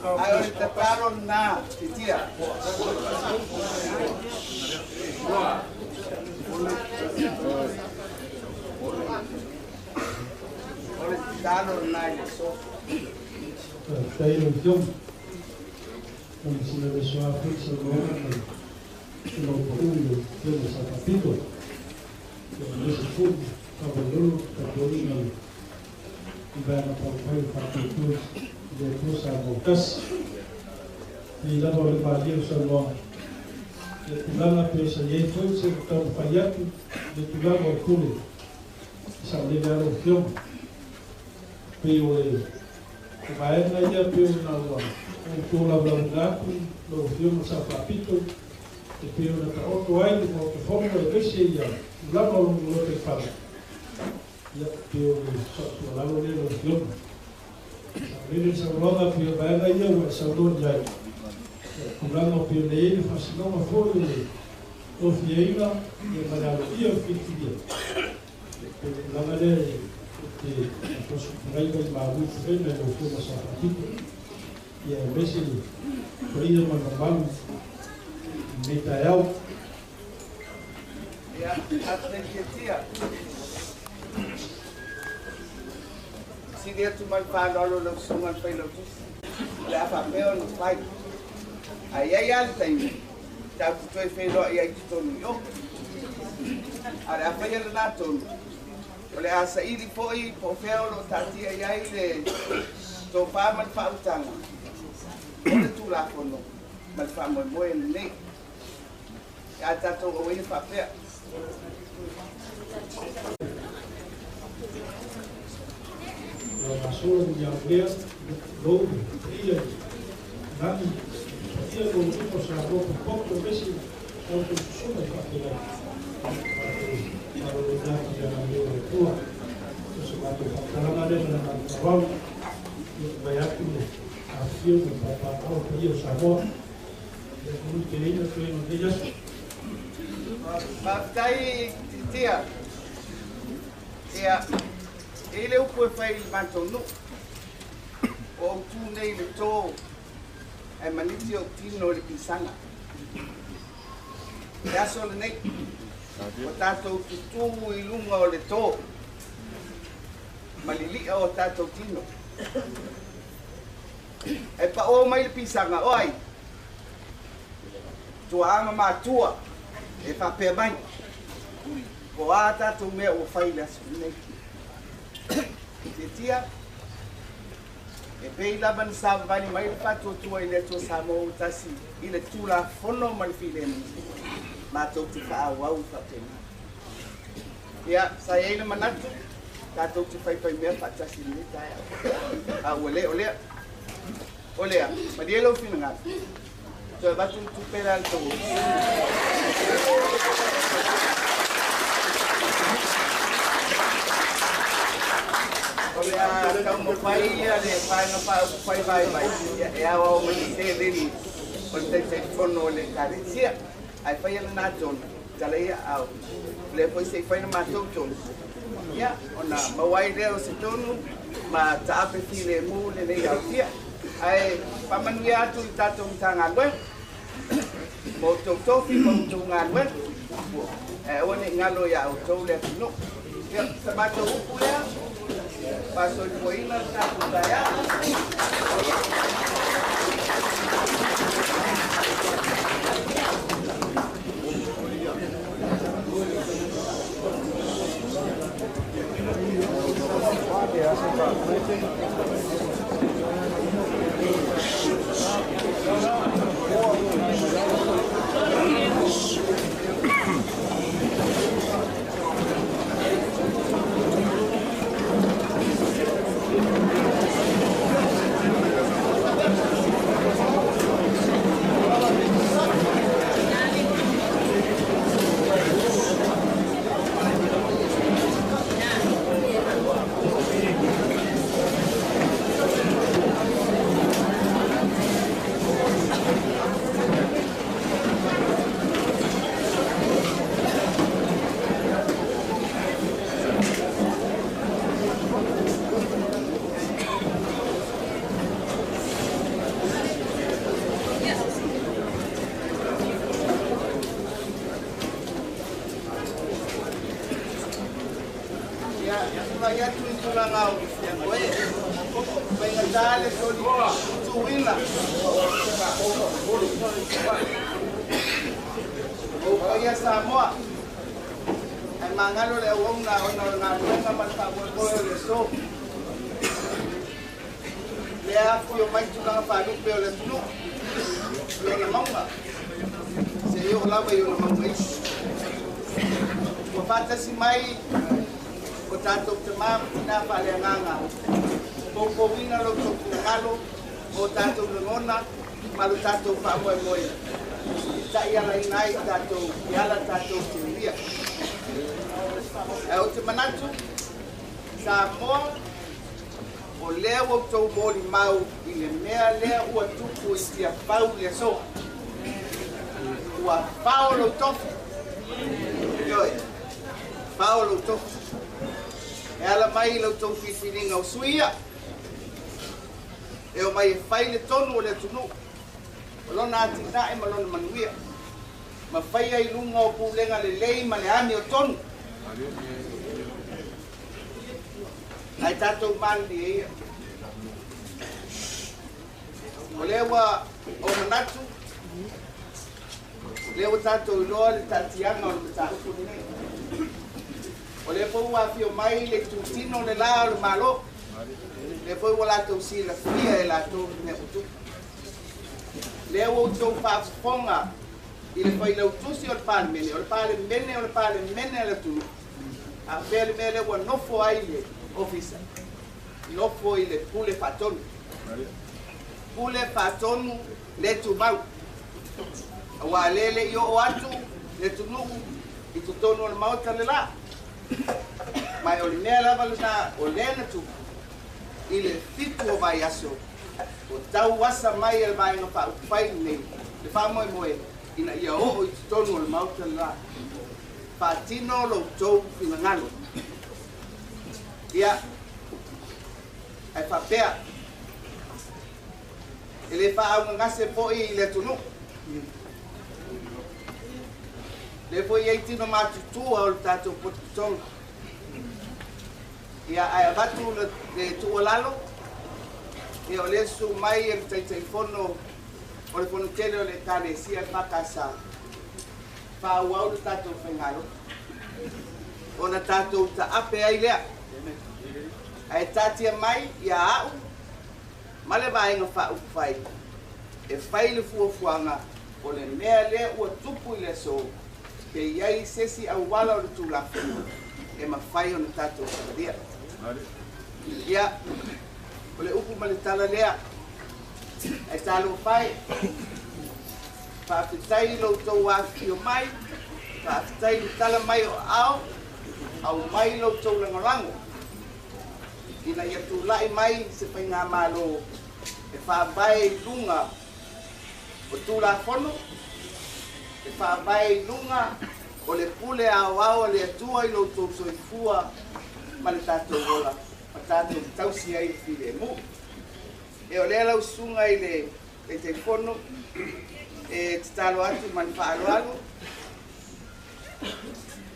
Ahora te paro na tía. Ahora te paro na eso. Aí no filme, quando se me deixou a fixa no filme esse capítulo, nesse filme, trabalhou, e vai na papai depois a voltas e lá no Maria o Samoa e lá na peça e foi se tão falhado de lá no clube sabe lá o filme pelo vai na ilha pelo na rua o colaborador no filme sa capítulo e pelo na outro aí de outra forma que seja lá no outro fala e pelo só lá no filme ele se roda pelo vai lá e o salão já comprando pelo ele faz não uma folha o fieira e malhado e o filho lá na lei que posso vai mais muito bem mas o filme só capítulo e é mesmo por isso uma normal Mitael e a atletia si dia tu mai pa lo sungan pa lo tu la fa peo no fai ai altai ta tu fe lo ai tu yo ara fa ya na tu ole asa ili foi po feo lo tati ai le to pa man fa utang ole tu la fono man fa mo ne ya ta to o ni fa pe a sua de aldeia, logo, ia, nada, ia com o tipo de roupa, pouco, esse outro suma de papel, para o lugar que já não deu a tua, você vai ter na arena na cavalo, e vai aqui a filme para o pedir o sabor, e muito querido, foi no dia. Mas daí, tia, ele o que faz mantonu o tu nei le to e maniti o tino le pisanga ya solo nei o tato tu i lunga o le to malili o tato tino e pa o mai le pisanga oi tu ama matua e whapea mai. Ko a tātou mea o whaila nei. Te tia, e pei lava ni sa vani mai le whatua tua i le tua Samoa utasi i le tūla whono mani whileni. Mātou te whaau au whapena. Ia, sa eina manatu, tātou te whaipai mea whatasi ni tae au. Olea. Olea, marielo whina ngā. So batu tu pera al tō. Olea, kau mo pai ia le pai no pai vai. E awa o mani se riri. O te whono le kare. Sia, ai pai ana nā tōna. Tala ia au. Le poi se whaina mātou tōna. Ia, ona mawai reo se tonu, ma taape ki le mū le nei au tia. Ai, pamanuia atu i tātou mta ngā ngwe. Mo tau tofi, mo tau ngā ngwe. One ngalo ia au tau le tino. Ia, sa mātou upu lea. Paso i poina tātou taia. Samoa. Ai mangalo le ona ngā mata ko le so. Le afio mai tuna pa lu pe le tunu. Le na manga. Se yo la ba yo na manga. Ko fata si mai ko tanto te ma na pa le nganga. Ko wina lo to ngalo o tanto ngona malu tanto pa mo. Ta ia lai nai tātou, iala tātou te ria. O te manatu, Samoa, o lea o tau mōri mau i le mea lea ua tupu i Tiafau le so. Ua whaolo tofu. Ioi, whaolo tofu. E ala mai lau tau whiwhiringa o suia. E o mai e whai le tonu o le tunu. Lona ati nae ma lona manuia. Ma whai ai lunga o pūlenga le lei ma le ami o tonu. Ai tātou mandi e ia. O lewa o manatu. Lewa tātou iloa le tātianga o le tātou nei. O le pou awhio mai le tūtino le la o le malo. Le pou wa lātou si la fia e lātou ne utu. Leo o tau whaafonga i le whai lau tusi o le pāle mene, o le pāle mene le tunu. A pēle mele ua nofo ai le ofisa. Nofo i le pule whatonu. Pule whatonu le tu mau. Wa lele i o atu le tunuku i tu tonu o le mauta le la. Mai o le mea lava na o lena tu i le fitu o vai aso. O tau wasa mai el mai ngā whai nei, le whamoe moe, ina ia o i tonu o le mauta la. Whatino lo tau whina ngalo. Ia, ai whapea. E le whaau ngase po i le tunu. Le po i eitino mātutua o le tātou potutonga. Ia, ai avatu le tuolalo. E o le su mai e tai fono o le fono tele o le kare sia pakasa. whāuau na tātou whaingalo. O na tātou ta ape ai lea. Ai tātia mai i a au. Male vaenga wha uwhai. E whai le fuafuanga o le mea lea ua tupu i le so. Ke iai sesi au wala o le tūlafu. E ma whai o na tātou whakaria. Ia, o le upu ma le tala lea. Ai tālo whai. Whaafitai lo tau wāwhi o mai. Whaafitai lo tala mai o au. Au mai lo tau langolango. Ina ia tūlai mai se pai ngā mālo. E whaabai lunga o tūla whono. E whaabai lunga o le pule au le atua i lo tau soifua. Ma le tātou rola. Ma tātou tausi ai while mu. E o lea lau sunga i le te whono. E te talo atu mani whaaloalo.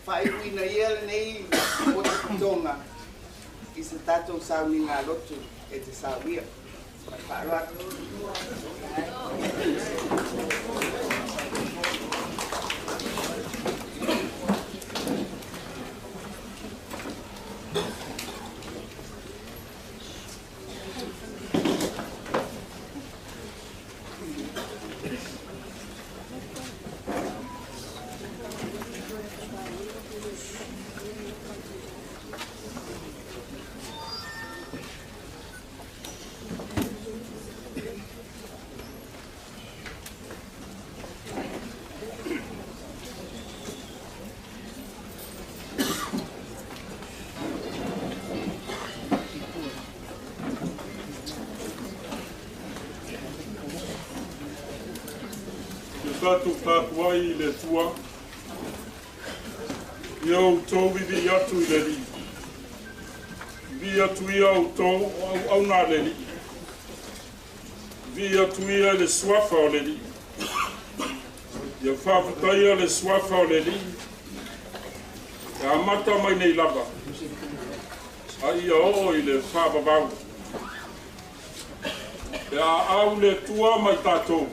Whaiwina ia le nei o te pitonga. I se tātou sauni ngā lotu e te sauia. Mani whaaloalo. Tātou tātua i le tua. Iau tau vivi atu i le li. Vi atu ia au tau au nā le li. Vi atu ia le swafa o le li. Ia whawhatai le swafa o le li. Ia amata mai nei lava. Ai o i le whawawau. Ia au le tua mai tātou.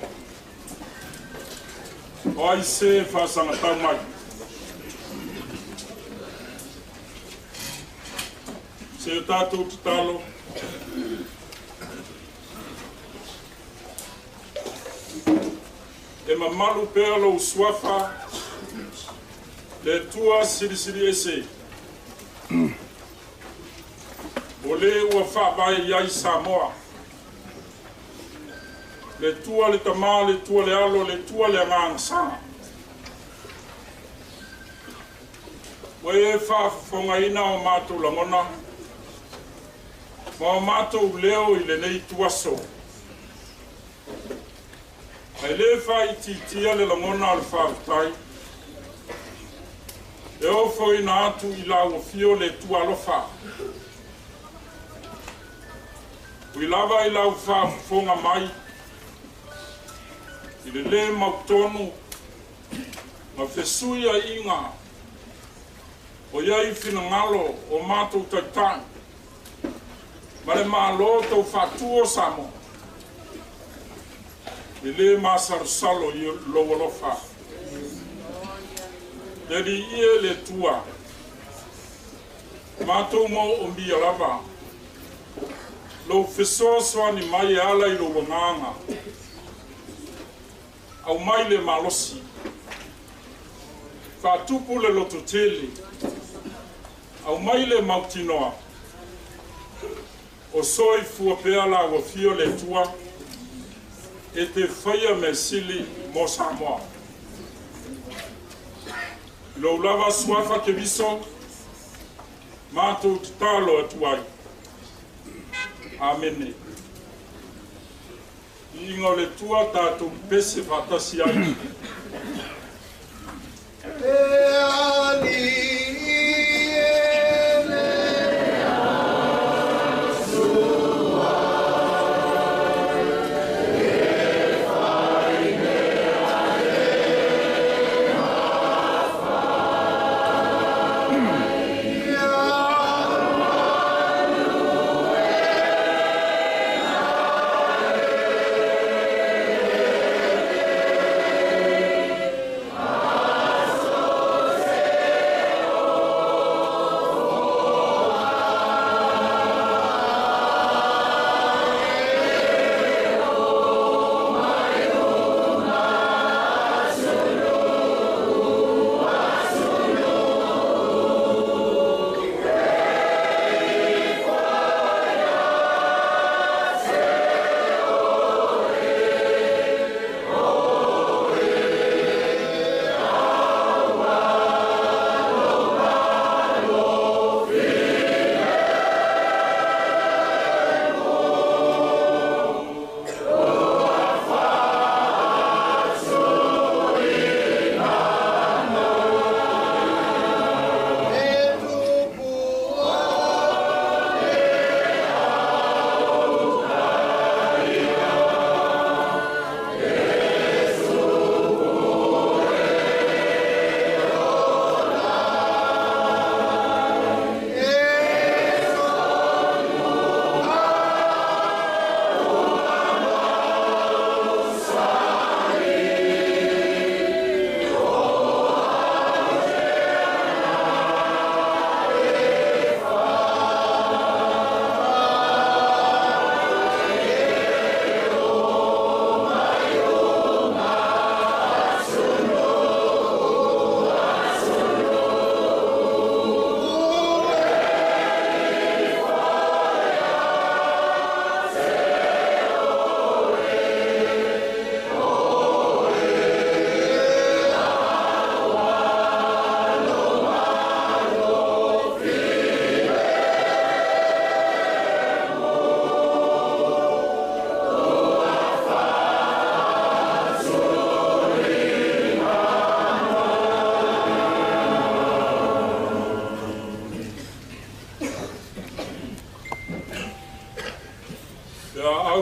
O ai se whasanga tau mai. Se o tātou te talo. E ma malu pēa lo swafa. Le tua siri ese. O le ua whabai iai Samoa. Le tua le tamā, le tua le alo, le tua le angangsa. Wa e whaafonga ina o mātou langona. Ma o mātou leo i le nei tuaso. Ai le whai titia le langona al whaafutai. E ofo ina atu i lau o fio le tua alofa. Ui lava i lau whaafonga mai. I le mautonu, ma whesuia inga, o iai whina ngalo o mātou taitai, ma le mālo tau whātua Samoa. I le māsarusalo i lowalofa. Neri ie le tua, mātou mo o mbia lava, lo whesoa ni mai ala i lo wanganga. Au mai le malosi. Whātupu le loto tele. Au mai le mautinoa. O soi fua peala o fio le tua. E te whaia me sili mo Samoa. Lo lava swafa ke viso. Mātou te talo atuai. Amene. Ingo le tua tātou pese whatasi ai.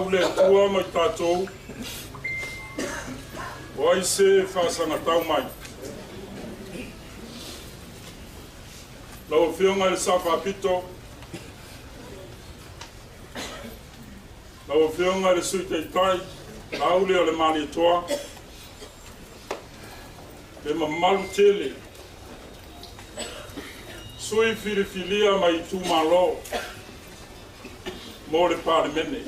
au le tua mai tātou. O ai se whasanga tau mai. Lau whionga le Sawhapito. Lau whionga le Suiteitai. Lau leo le mani toa. Le mamalu tele. Sui filifilia mai tu malo. Mo le parimene.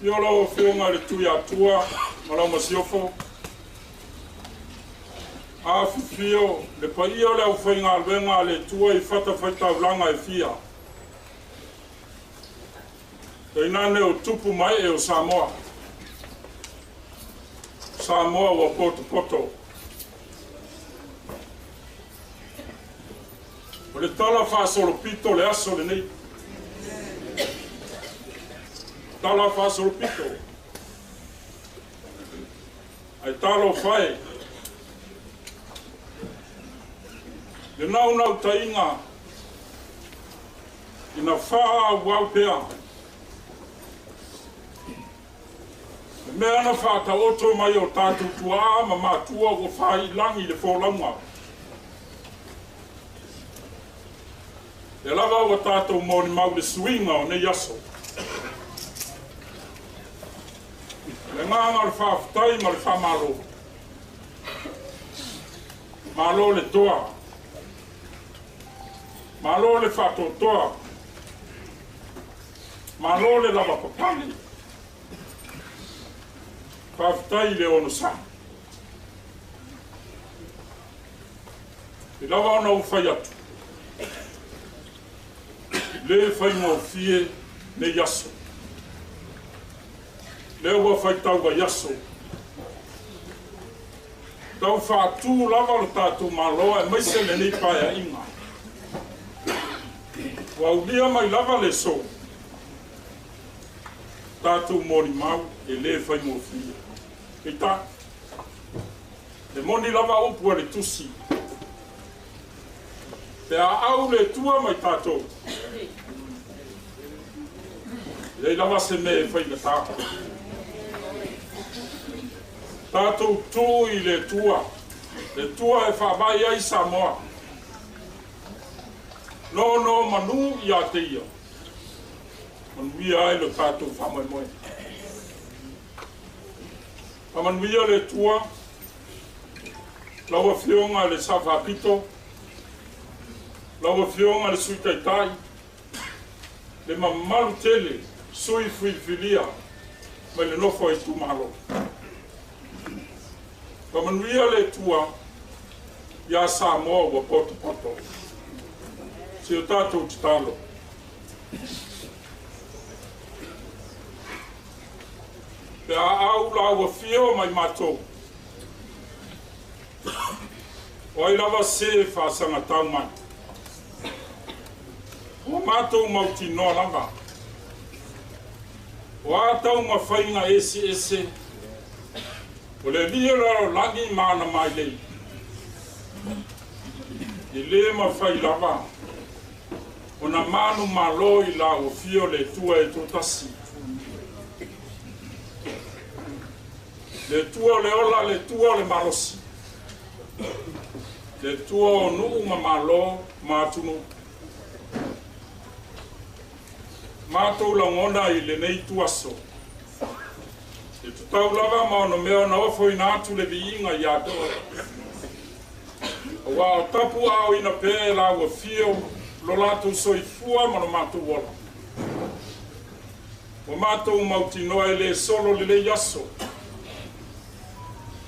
Io lau whionga le tui atua. Malau masiofo. A fifio, le paia le au whainga alwenga le tua I whata whaitaulanga e fia. Te inane o tupu mai e o Samoa. Samoa wa poto poto. O le tala whaasolo pito le aso le nei. Tala whaasolo pito. Ai talo whae. Le nau tainga ina whaa wau pea. Le mea na whaa ta oto mai o tātou tua ma mātua o whai langi le wholaunga. Le lava o tātou mōni mau le suinga o ne yaso. Le nganga le whaa whtai ma le whaa malo. Malo le toa. Malo le whatotoa. Malo le lava papali. Whawhitai le ono sa. I lava ona u whai atu. Le whai ngō fie ne yaso. Le ua whai tau wa yaso. Tau whātū lava lo tātou maloa e maise le nei paia inga. Wau lia mai lava le so. Tātou mori mau e le whai mō fia. Kei tā. Le moni lava upu le tusi. Te a au le tua mai tātou. Le lava se me e whai na tā. Tātou tū I le tua. Le tua e whawai ai Samoa. No manu I a te ia. Manuia ai lo tātou whamai moe. Manuia le tua. Laua whionga le Sawhapito. Laua whionga le Suiteitai. Le mamalu tele. Sui whifilia. Mai le nofo I tu malo. Manuia le tua. Ia Samoa wa poto poto. Se o tātou te talo. Pe a au la ua whio mai mātou. O ai lava se whaasanga tau mai. O mātou mauti noa lava. O a tau ma whainga ese. O le lia raro langi mana mai lei. I le ma whai lava. O na manu malo I la o fio le tua e totasi. Le tua le ola, le tua le malosi. Le tua o nuu ma malo, matunu. Mātou la ngona I le nei tuaso. E tutau lava ma ono mea na ofo I nātu le viinga I adoa. O wa o tapu au ina pē la o fio, lo lato soifua ma no mātou wola. O mātou mauti noa le solo le yaso.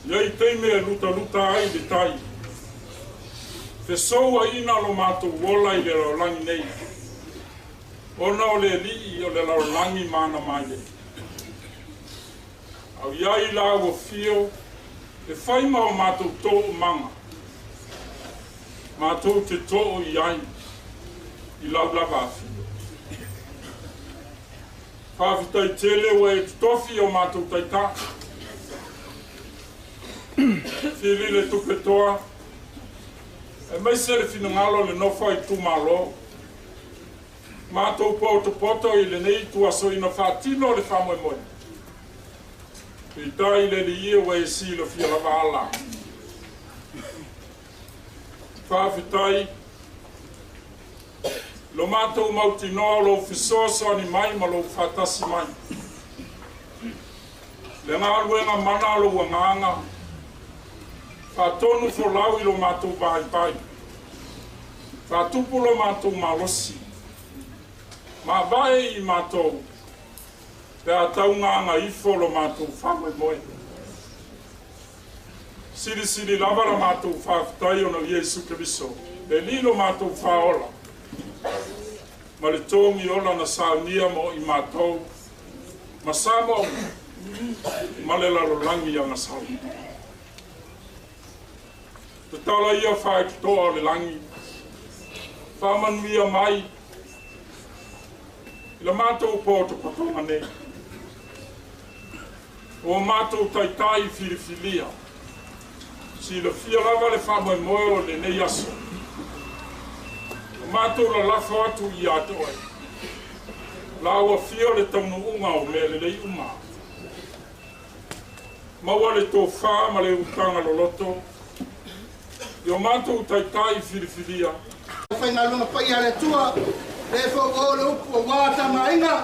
Iai teime e luta ai le tai. Fesoua ina lo mātou wola I le laulangi nei. Ona o le lii o le laulangi mana mai le. Au iai la o fio, e whaima o mātou tō manga. Mātou te tō iai. I lau lava fio. Whawhitai tele o e tofi o mātou taita. Whiri le tupe toa. E mai se le whinangalo le nofa I tu malo. Mātou poto I le nei tua so ina whātino le whamoemoe. I tai le li ia wei si lo fia la wala. Whawhitai, lo mātou mauti noa lo whisoso ni mai ma lo whatasi mai. Le ngā luenga mana lo wanganga, whatonu fo lau I lo mātou pai. Whatupu lo mātou malosi. Ma vai I mātou, pea taunganga ifo lo mātou whamoemoe. Siri lavara mātou whawhitai ona Iesu Keriso, e lilo mātou whaola. Ma le tōngi ola na saunia mo I mātou, ma Samoa, ma le larolangi anga sau. Te tala ia whaekitoa le langi, whamanuia mai, I la mātou pōtopatonga nei. O mātou taitai whiriwhilia, si la fia lava le whamoemoe o le nei aso. O mātou la lafo atu I atoe. La ua fia le taunuunga o me le lei uma. Maua le tō whā ma le utanga loloto. I o mātou taitai whiriwhilia. Whainga lunga pai ale tua, le whoko le upu o wāta mainga.